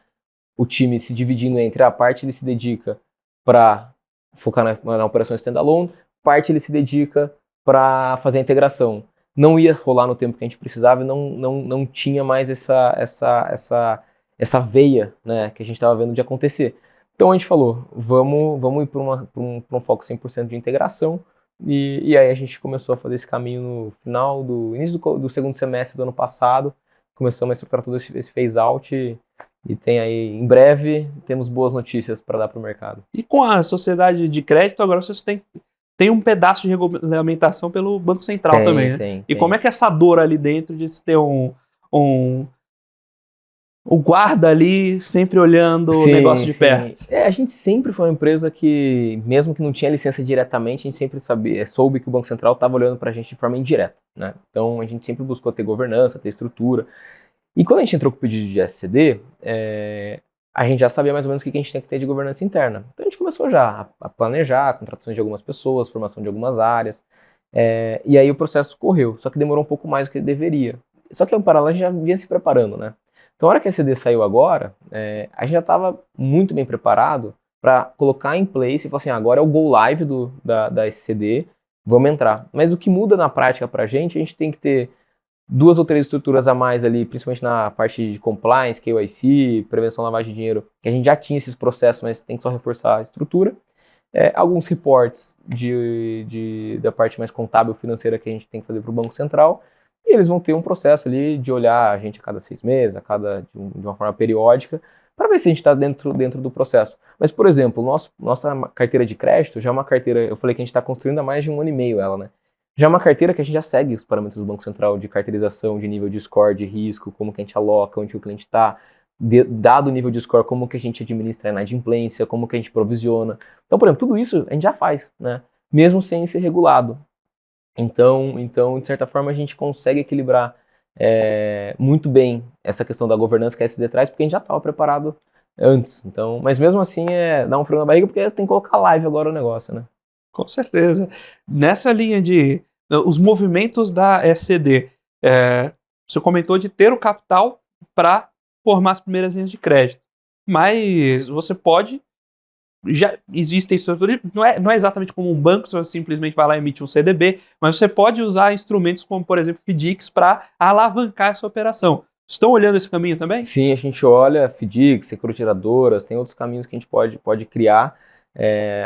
o time se dividindo entre a parte ele se dedica para focar na operação standalone, parte ele se dedica para fazer a integração. Não ia rolar no tempo que a gente precisava e não tinha mais essa veia, né, que a gente estava vendo de acontecer. Então a gente falou, vamos ir para um foco 100% de integração, e aí a gente começou a fazer esse caminho no final início do segundo semestre do ano passado, começamos a estruturar todo esse phase-out e tem aí, em breve, temos boas notícias para dar para o mercado. E com a sociedade de crédito, agora vocês tem um pedaço de regulamentação pelo Banco Central também, né? E como é que essa dor ali dentro de se ter o guarda ali sempre olhando o negócio de perto? A gente sempre foi uma empresa que, mesmo que não tinha licença diretamente, a gente sempre soube que o Banco Central estava olhando para a gente de forma indireta, né? Então a gente sempre buscou ter governança, ter estrutura. E quando a gente entrou com o pedido de SCD, a gente já sabia mais ou menos o que a gente tinha que ter de governança interna. Então a gente começou já a planejar contratações de algumas pessoas, formação de algumas áreas, e aí o processo correu, só que demorou um pouco mais do que deveria. Só que, em paralelo, a gente já vinha se preparando, né? Então, a hora que a SCD saiu agora, a gente já estava muito bem preparado para colocar em place e falar assim, agora é o go live da SCD, vamos entrar. Mas o que muda na prática para a gente tem que ter 2 ou 3 estruturas a mais ali, principalmente na parte de compliance, KYC, prevenção da lavagem de dinheiro, que a gente já tinha esses processos, mas tem que só reforçar a estrutura. Alguns reports da parte mais contábil financeira que a gente tem que fazer para o Banco Central, e eles vão ter um processo ali de olhar a gente a cada 6 meses, de uma forma periódica, para ver se a gente está dentro do processo. Mas, por exemplo, nossa carteira de crédito já é uma carteira, eu falei que a gente está construindo há mais de 1 ano e meio ela, né? Já é uma carteira que a gente já segue os parâmetros do Banco Central de carteirização, de nível de score, de risco, como que a gente aloca, onde o cliente está, dado o nível de score, como que a gente administra a inadimplência, como que a gente provisiona. Então, por exemplo, tudo isso a gente já faz, né? Mesmo sem ser regulado. Então, de certa forma, a gente consegue equilibrar muito bem essa questão da governança que a SD traz, porque a gente já estava preparado antes. Então, mas mesmo assim, dá um frio na barriga, porque tem que colocar live agora o negócio, né? Com certeza. Nessa linha de os movimentos da SCD, você comentou de ter o capital para formar as primeiras linhas de crédito, mas você pode já existem estruturas, não é exatamente como um banco, você simplesmente vai lá e emite um CDB, mas você pode usar instrumentos como, por exemplo, FDICs para alavancar essa operação. Estão olhando esse caminho também? Sim, a gente olha FDICs, securitiradoras, tem outros caminhos que a gente pode criar.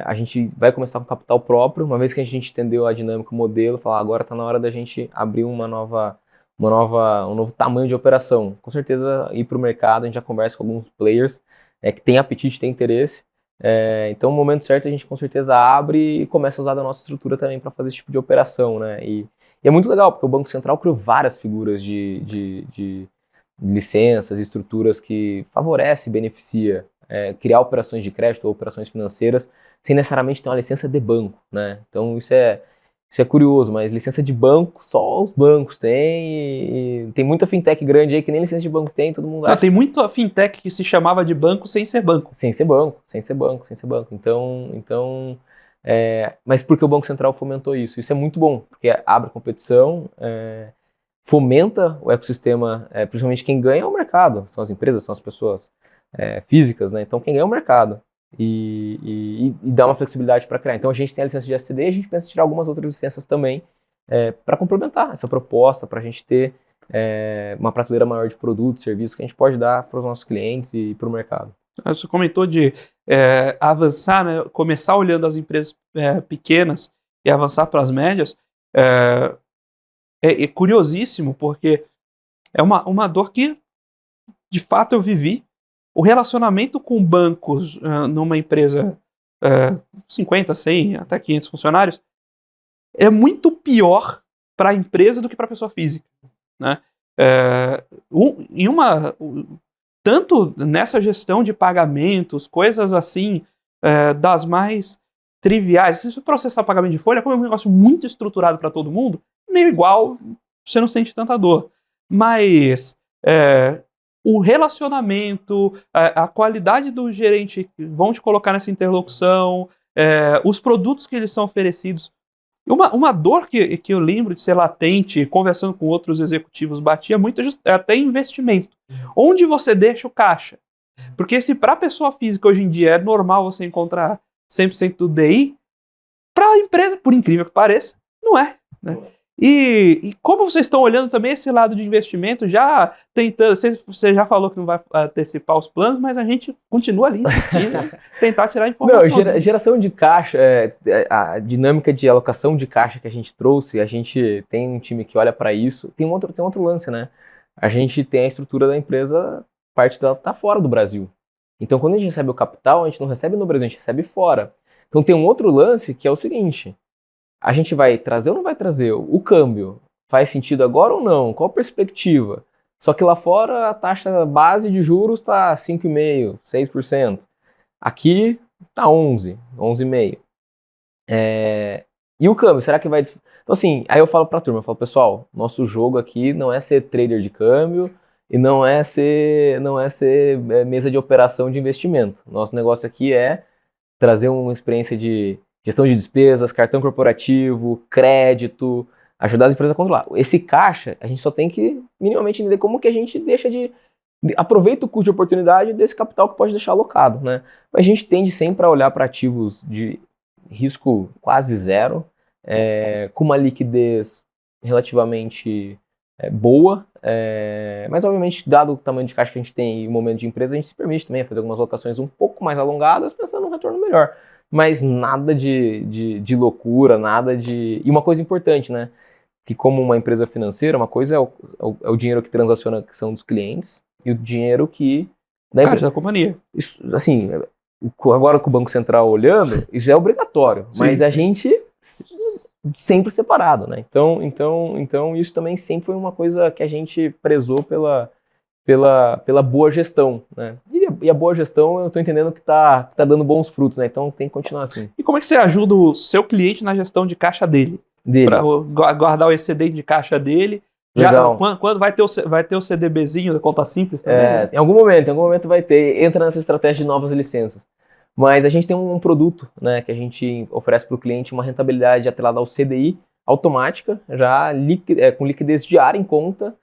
A gente vai começar com capital próprio, uma vez que a gente entendeu a dinâmica, o modelo, falar agora está na hora da gente abrir um novo tamanho de operação. Com certeza ir para o mercado, a gente já conversa com alguns players que tem apetite, tem interesse. Então, no momento certo, a gente com certeza abre e começa a usar da nossa estrutura também para fazer esse tipo de operação, né? E é muito legal, porque o Banco Central criou várias figuras de licenças, estruturas que favorece e beneficia criar operações de crédito ou operações financeiras sem necessariamente ter uma licença de banco, né? Então isso é curioso, mas licença de banco só os bancos têm, e tem muita fintech grande aí que nem licença de banco tem, todo mundo acha. Não, tem muita fintech que se chamava de banco sem ser banco. Sem ser banco. Então, mas por que o Banco Central fomentou isso? Isso é muito bom, porque abre competição, fomenta o ecossistema, principalmente quem ganha é o mercado, são as empresas, são as pessoas físicas, né? Então quem ganha é o mercado e dá uma flexibilidade para criar. Então a gente tem a licença de SCD e a gente pensa em tirar algumas outras licenças também para complementar essa proposta, para a gente ter uma prateleira maior de produtos, serviços que a gente pode dar para os nossos clientes e para o mercado. Você comentou de avançar, né? Começar olhando as empresas pequenas e avançar para as médias. É curiosíssimo, porque é uma dor que, de fato, eu vivi. O relacionamento com bancos numa empresa 50, 100, até 500 funcionários é muito pior para a empresa do que para a pessoa física, né? Tanto nessa gestão de pagamentos, coisas assim, das mais triviais. Se você processar pagamento de folha, como é um negócio muito estruturado para todo mundo, meio igual, você não sente tanta dor. Mas o relacionamento, a qualidade do gerente que vão te colocar nessa interlocução, os produtos que eles são oferecidos. Uma dor que eu lembro de ser latente, conversando com outros executivos, batia muito até investimento. Onde você deixa o caixa? Porque se para a pessoa física hoje em dia é normal você encontrar 100% do DI, para a empresa, por incrível que pareça, não é, né? E como vocês estão olhando também esse lado de investimento, já tentando, você já falou que não vai antecipar os planos, mas a gente continua ali insistindo, tentar tirar informação. Não, geração de caixa, a dinâmica de alocação de caixa que a gente trouxe, a gente tem um time que olha para isso. Tem um outro lance, né? A gente tem a estrutura da empresa, parte dela está fora do Brasil. Então, quando a gente recebe o capital, a gente não recebe no Brasil, a gente recebe fora. Então, tem um outro lance que é o seguinte: a gente vai trazer ou não vai trazer? O câmbio faz sentido agora ou não? Qual a perspectiva? Só que lá fora a taxa base de juros está 5,5%, 6%. Aqui está 11%, 11,5%. E o câmbio, será que vai... Então assim, aí eu falo para a turma, eu falo, pessoal, nosso jogo aqui não é ser trader de câmbio e não é ser mesa de operação de investimento. Nosso negócio aqui é trazer uma experiência de gestão de despesas, cartão corporativo, crédito, ajudar as empresas a controlar. Esse caixa, a gente só tem que minimamente entender como que a gente deixa aproveita o custo de oportunidade desse capital que pode deixar alocado, né? Mas a gente tende sempre a olhar para ativos de risco quase zero, com uma liquidez relativamente boa, mas obviamente, dado o tamanho de caixa que a gente tem e o momento de empresa, a gente se permite também fazer algumas alocações um pouco mais alongadas, pensando num retorno melhor. Mas nada de loucura, nada de... E uma coisa importante, né? Que como uma empresa financeira, uma coisa é o dinheiro que transaciona, que são dos clientes, e o dinheiro que... da companhia. Isso, assim, agora com o Banco Central olhando, isso é obrigatório, sim, mas a gente sempre separado, né? Então isso também sempre foi uma coisa que a gente prezou pela boa gestão, né? E a boa gestão, eu estou entendendo que tá dando bons frutos, né? Então tem que continuar assim. E como é que você ajuda o seu cliente na gestão de caixa dele? Para guardar o excedente de caixa dele. Legal. Quando vai ter o CDBzinho da conta simples também? Né? Em algum momento vai ter, entra nessa estratégia de novas licenças. Mas a gente tem um produto, né, que a gente oferece para o cliente uma rentabilidade atrelada ao CDI automática, já com liquidez diária em conta,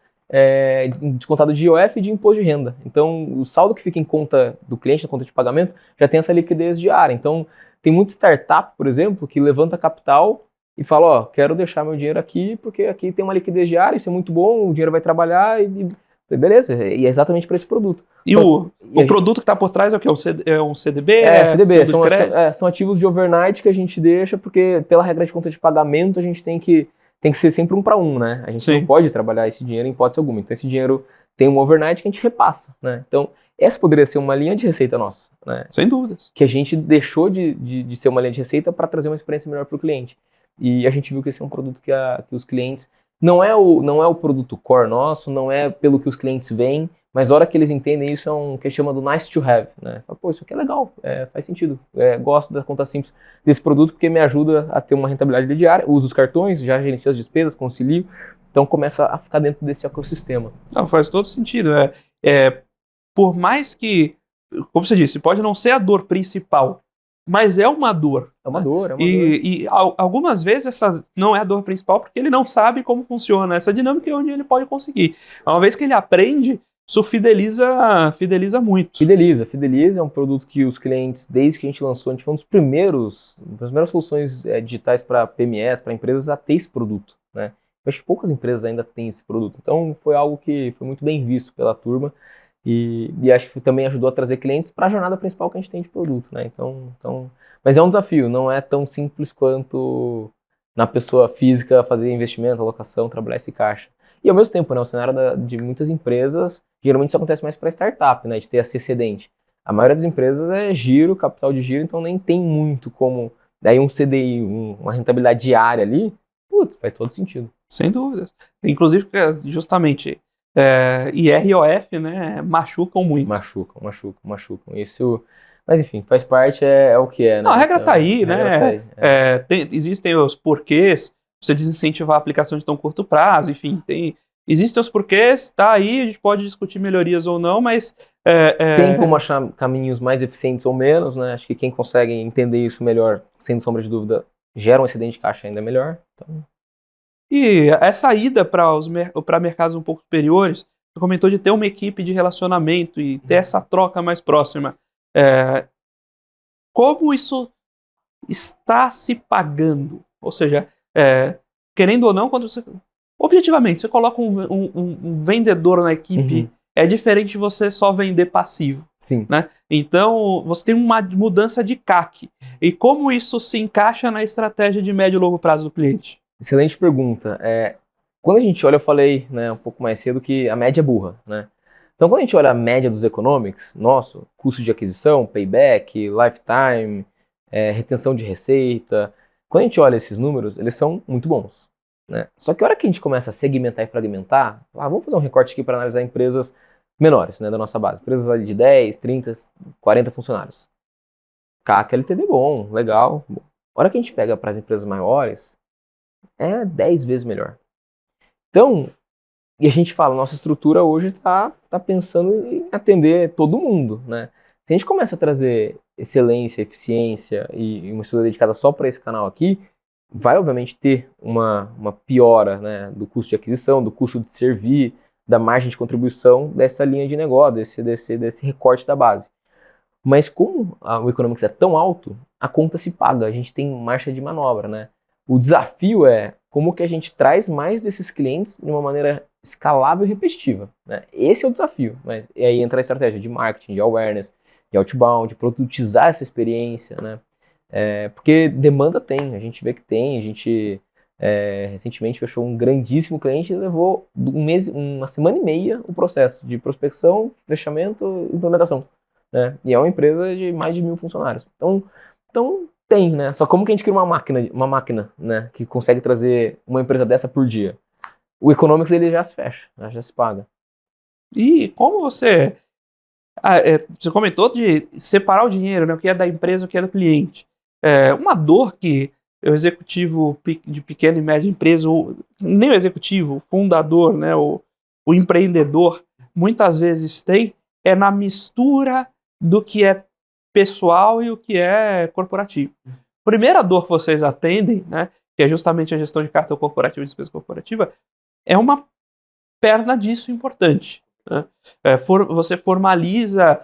descontado de IOF e de imposto de renda. Então, o saldo que fica em conta do cliente, na conta de pagamento, já tem essa liquidez diária. Então, tem muita startup, por exemplo, que levanta capital e fala, ó, quero deixar meu dinheiro aqui porque aqui tem uma liquidez diária, isso é muito bom, o dinheiro vai trabalhar e beleza, e é exatamente para esse produto. E o produto que está por trás é o quê? É um CDB? CDB, são ativos de overnight que a gente deixa, porque pela regra de conta de pagamento a gente tem que ser sempre 1 para 1, né? A gente Sim. não pode trabalhar esse dinheiro em hipótese alguma. Então esse dinheiro tem um overnight que a gente repassa, né? Então essa poderia ser uma linha de receita nossa, né? Sem dúvidas. Que a gente deixou de ser uma linha de receita para trazer uma experiência melhor para o cliente. E a gente viu que esse é um produto que os clientes... Não é o produto core nosso, não é pelo que os clientes veem, mas a hora que eles entendem isso é um que chama do nice to have, né? Fala, pô, isso aqui é legal, faz sentido. Gosto da conta simples desse produto porque me ajuda a ter uma rentabilidade diária, uso os cartões, já gerencio as despesas, concilio, então começa a ficar dentro desse ecossistema. Não, faz todo sentido. Por mais que, como você disse, pode não ser a dor principal, mas é uma dor. É uma dor. E algumas vezes essa não é a dor principal porque ele não sabe como funciona essa dinâmica e onde ele pode conseguir. Uma vez que ele aprende, isso fideliza muito. Fideliza é um produto que os clientes, desde que a gente lançou, a gente foi uma das primeiras soluções digitais para PMEs, para empresas a ter esse produto, né? Eu acho que poucas empresas ainda têm esse produto. Então foi algo que foi muito bem visto pela turma. E acho que também ajudou a trazer clientes para a jornada principal que a gente tem de produto, né? Então, mas é um desafio, não é tão simples quanto na pessoa física fazer investimento, alocação, trabalhar esse caixa. E ao mesmo tempo, né, o cenário de muitas empresas, geralmente isso acontece mais para startup, né, de ter esse excedente. A maioria das empresas é giro, capital de giro, então nem tem muito como, daí um CDI, uma rentabilidade diária ali, putz, faz todo sentido. Sem dúvidas. Inclusive, justamente... IR e OF, né, machucam muito. Machucam. Isso, mas enfim, faz parte, é o que é, né? Não, a regra está aí, né? Tá aí, existem os porquês, você desincentivar a aplicação de tão curto prazo, enfim, existem os porquês, tá aí, a gente pode discutir melhorias ou não, mas... Tem como achar caminhos mais eficientes ou menos, né? Acho que quem consegue entender isso melhor, sem sombra de dúvida, gera um excedente de caixa ainda melhor. Então... E essa ida para mercados um pouco superiores, você comentou de ter uma equipe de relacionamento e ter essa troca mais próxima. Como isso está se pagando? Ou seja, querendo ou não, quando você... Objetivamente, você coloca um vendedor na equipe, é diferente de você só vender passivo. Sim. Né? Então, você tem uma mudança de CAC. E como isso se encaixa na estratégia de médio e longo prazo do cliente? Excelente pergunta. Quando a gente olha, eu falei, né, um pouco mais cedo que a média é burra, né? Então, quando a gente olha a média dos economics, nosso, custo de aquisição, payback, lifetime, retenção de receita, quando a gente olha esses números, eles são muito bons, né? Só que a hora que a gente começa a segmentar e fragmentar, vamos fazer um recorte aqui para analisar empresas menores, né, da nossa base. Empresas ali de 10, 30, 40 funcionários. CAC, LTV bom, legal. Bom. A hora que a gente pega para as empresas maiores, é 10 vezes melhor. Então, e a gente fala, nossa estrutura hoje está pensando em atender todo mundo, né? Se a gente começa a trazer excelência, eficiência e uma estrutura dedicada só para esse canal aqui, vai obviamente ter uma piora, né, do custo de aquisição, do custo de servir, da margem de contribuição dessa linha de negócio, desse recorte da base. Mas como o economics é tão alto, a conta se paga, a gente tem margem de manobra, né? O desafio é como que a gente traz mais desses clientes de uma maneira escalável e repetitiva, né? Esse é o desafio. Mas e aí entra a estratégia de marketing, de awareness, de outbound, de produtizar essa experiência, né? Porque demanda tem, a gente vê que tem. A gente recentemente fechou um grandíssimo cliente e levou uma semana e meia o processo de prospecção, fechamento e implementação, né? E é uma empresa de mais de 1.000 funcionários. Então tem, né? Só como que a gente cria uma máquina, né, que consegue trazer uma empresa dessa por dia? O economics ele já se fecha, né, já se paga. E como você comentou de separar o dinheiro, né, o que é da empresa, o que é do cliente. Uma dor que o executivo de pequena e média empresa, nem o executivo, o fundador, né, o empreendedor, muitas vezes tem, é na mistura do que é pessoal e o que é corporativo. Primeira dor que vocês atendem, né, que é justamente a gestão de cartão corporativo e despesa corporativa, é uma perna disso importante, né? Você formaliza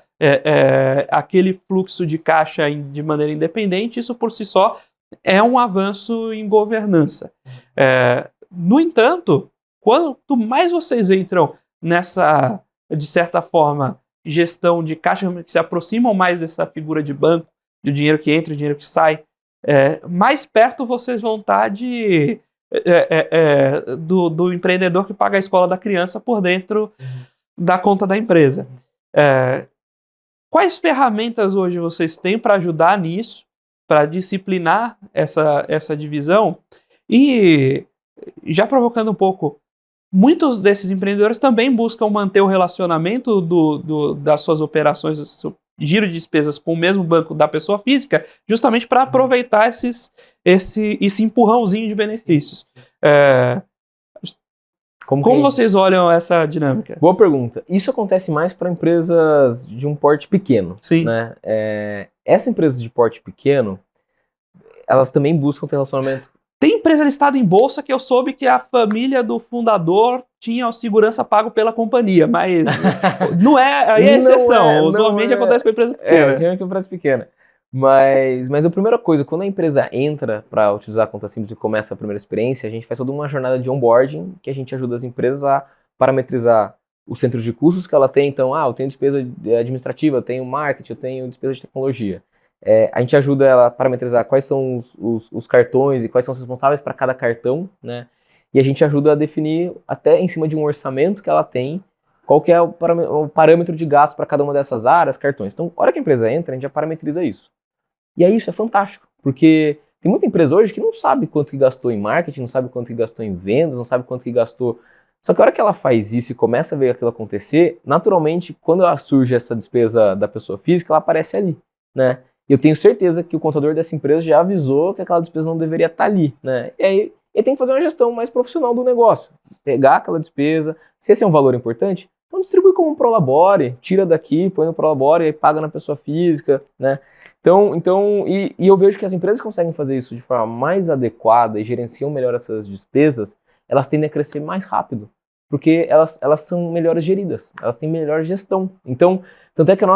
aquele fluxo de caixa de maneira independente, isso por si só é um avanço em governança. No entanto, quanto mais vocês entram nessa, de certa forma, gestão de caixa, que se aproximam mais dessa figura de banco, do dinheiro que entra e dinheiro que sai, mais perto vocês vão estar do empreendedor que paga a escola da criança por dentro da conta da empresa. Quais ferramentas hoje vocês têm para ajudar nisso, para disciplinar essa divisão? E, já provocando um pouco, muitos desses empreendedores também buscam manter o relacionamento das suas operações, do seu giro de despesas com o mesmo banco da pessoa física, justamente para aproveitar esse empurrãozinho de benefícios. Como vocês olham essa dinâmica? Boa pergunta. Isso acontece mais para empresas de um porte pequeno. Sim. Né? Essas empresas de porte pequeno, elas também buscam ter relacionamento. Tem empresa listada em bolsa que eu soube que a família do fundador tinha o segurança pago pela companhia, mas não é, aí é exceção. Usualmente acontece com a empresa pequena. Com a empresa pequena. Mas a primeira coisa, quando a empresa entra para utilizar a conta simples e começa a primeira experiência, a gente faz toda uma jornada de onboarding que a gente ajuda as empresas a parametrizar os centros de custos que ela tem. Então, eu tenho despesa administrativa, eu tenho marketing, eu tenho despesa de tecnologia. A gente ajuda ela a parametrizar quais são os cartões e quais são os responsáveis para cada cartão, né? E a gente ajuda a definir, até em cima de um orçamento que ela tem, qual que é o parâmetro de gasto para cada uma dessas áreas, cartões. Então, a hora que a empresa entra, a gente já parametriza isso. E aí isso é fantástico, porque tem muita empresa hoje que não sabe quanto que gastou em marketing, não sabe quanto que gastou em vendas, não sabe quanto que gastou. Só que a hora que ela faz isso e começa a ver aquilo acontecer, naturalmente, quando ela surge essa despesa da pessoa física, ela aparece ali, né? E eu tenho certeza que o contador dessa empresa já avisou que aquela despesa não deveria estar ali, né? E aí ele tem que fazer uma gestão mais profissional do negócio, pegar aquela despesa, se esse é um valor importante, então distribui como um Prolabore, tira daqui, põe no Prolabore e paga na pessoa física, né? E eu vejo que as empresas que conseguem fazer isso de forma mais adequada e gerenciam melhor essas despesas, elas tendem a crescer mais rápido, porque elas são melhores geridas, elas têm melhor gestão. Então, tanto é que a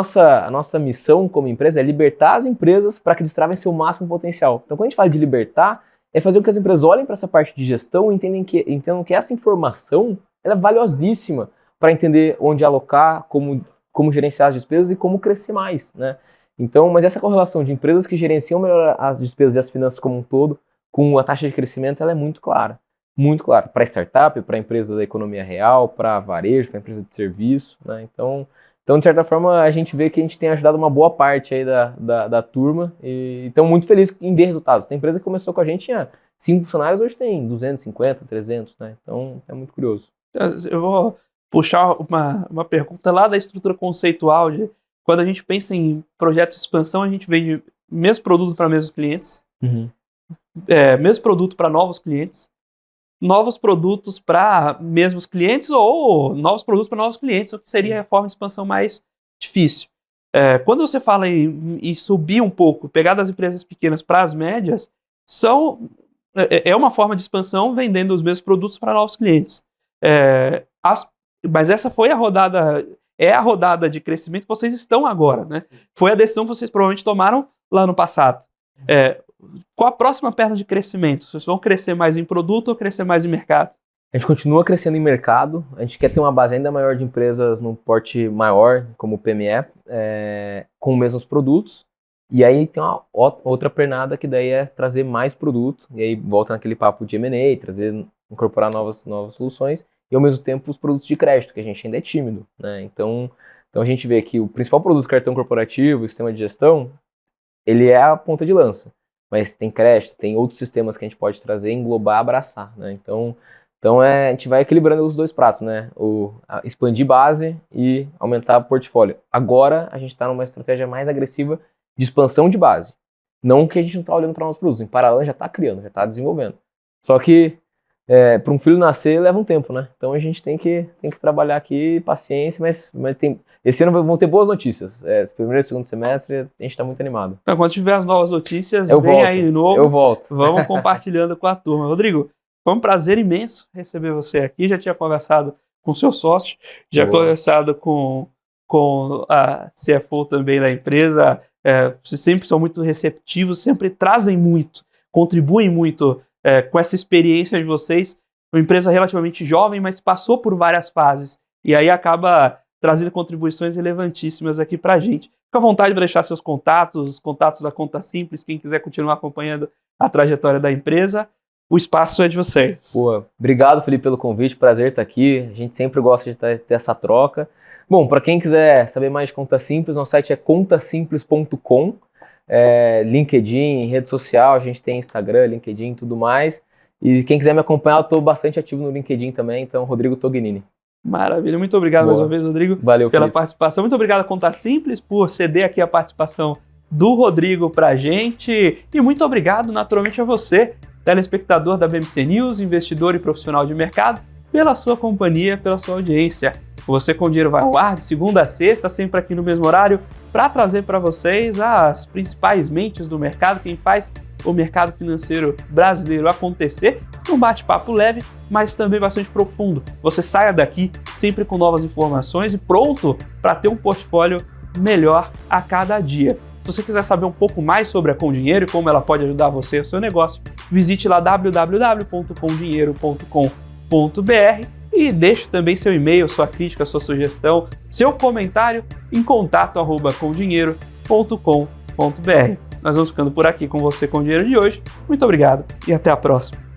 nossa missão como empresa é libertar as empresas para que destravem seu máximo potencial. Então, quando a gente fala de libertar, é fazer com que as empresas olhem para essa parte de gestão e entendam que essa informação ela é valiosíssima para entender onde alocar, como gerenciar as despesas e como crescer mais, né? Então, mas essa correlação de empresas que gerenciam melhor as despesas e as finanças como um todo, com a taxa de crescimento, ela é muito clara. Muito claro, para startup, para empresa da economia real, para varejo, para empresa de serviço, né? Então, de certa forma, a gente vê que a gente tem ajudado uma boa parte aí da turma e estamos muito felizes em ver resultados. Tem empresa que começou com a gente, tinha 5 funcionários, hoje tem 250, 300, né? Então, é muito curioso. Eu vou puxar uma pergunta lá da estrutura conceitual de quando a gente pensa em projetos de expansão, a gente vende mesmo produto para mesmos clientes, mesmo produto para novos produtos para mesmos clientes ou novos produtos para novos clientes, o que seria a forma de expansão mais difícil. Quando você fala em subir um pouco, pegar das empresas pequenas para as médias, é uma forma de expansão vendendo os mesmos produtos para novos clientes. Mas essa foi a rodada de crescimento que vocês estão agora, né? Foi a decisão que vocês provavelmente tomaram lá no passado. Qual a próxima perna de crescimento? Vocês vão crescer mais em produto ou crescer mais em mercado? A gente continua crescendo em mercado, a gente quer ter uma base ainda maior de empresas num porte maior, como o PME, com os mesmos produtos. E aí tem uma outra pernada que daí é trazer mais produto, e aí volta naquele papo de M&A, incorporar novas soluções, e ao mesmo tempo os produtos de crédito, que a gente ainda é tímido, né? Então a gente vê que o principal produto, cartão corporativo, o sistema de gestão, ele é a ponta de lança. Mas tem crédito, tem outros sistemas que a gente pode trazer, englobar, abraçar, né? Então a gente vai equilibrando os dois pratos, né? Expandir base e aumentar o portfólio. Agora a gente está numa estratégia mais agressiva de expansão de base. Não que a gente não está olhando para novos produtos, em paralelo já está criando, já está desenvolvendo. Só que para um filho nascer leva um tempo, né? Então a gente tem que trabalhar aqui, paciência, mas esse ano vão ter boas notícias. Primeiro e segundo semestre a gente está muito animado. Então, quando tiver as novas notícias, vem aí de novo. Eu volto. Vamos compartilhando com a turma. Rodrigo, foi um prazer imenso receber você aqui. Já tinha conversado com seu sócio, já conversado com a CFO também da empresa. Vocês sempre são muito receptivos, sempre trazem muito, contribuem muito com essa experiência de vocês. Uma empresa relativamente jovem, mas passou por várias fases, e aí acaba trazendo contribuições relevantíssimas aqui para a gente. Fica à vontade para deixar seus contatos, os contatos da Conta Simples, quem quiser continuar acompanhando a trajetória da empresa, o espaço é de vocês. Pô, obrigado, Felipe, pelo convite, prazer estar aqui, a gente sempre gosta de ter essa troca. Bom, para quem quiser saber mais de Conta Simples, nosso site é contasimples.com, LinkedIn, rede social, a gente tem Instagram, LinkedIn e tudo mais. E quem quiser me acompanhar, eu estou bastante ativo no LinkedIn também, então Rodrigo Tognini. Maravilha, muito obrigado mais uma vez, Rodrigo, Valeu, pela Felipe. participação. Muito obrigado a Conta Simples por ceder aqui a participação do Rodrigo para a gente. E muito obrigado, naturalmente, a você, telespectador da BMC News, investidor e profissional de mercado, pela sua companhia, pela sua audiência. Você com Dinheiro vai ao ar de segunda a sexta, sempre aqui no mesmo horário, para trazer para vocês as principais mentes do mercado, quem faz o mercado financeiro brasileiro acontecer. Um bate-papo leve, mas também bastante profundo. Você saia daqui sempre com novas informações e pronto para ter um portfólio melhor a cada dia. Se você quiser saber um pouco mais sobre a Com Dinheiro e como ela pode ajudar você e o seu negócio, visite lá www.comdinheiro.com.br e deixe também seu e-mail, sua crítica, sua sugestão, seu comentário em contato@comdinheiro.com.br. Nós vamos ficando por aqui com você com o Dinheiro de hoje. Muito obrigado e até a próxima.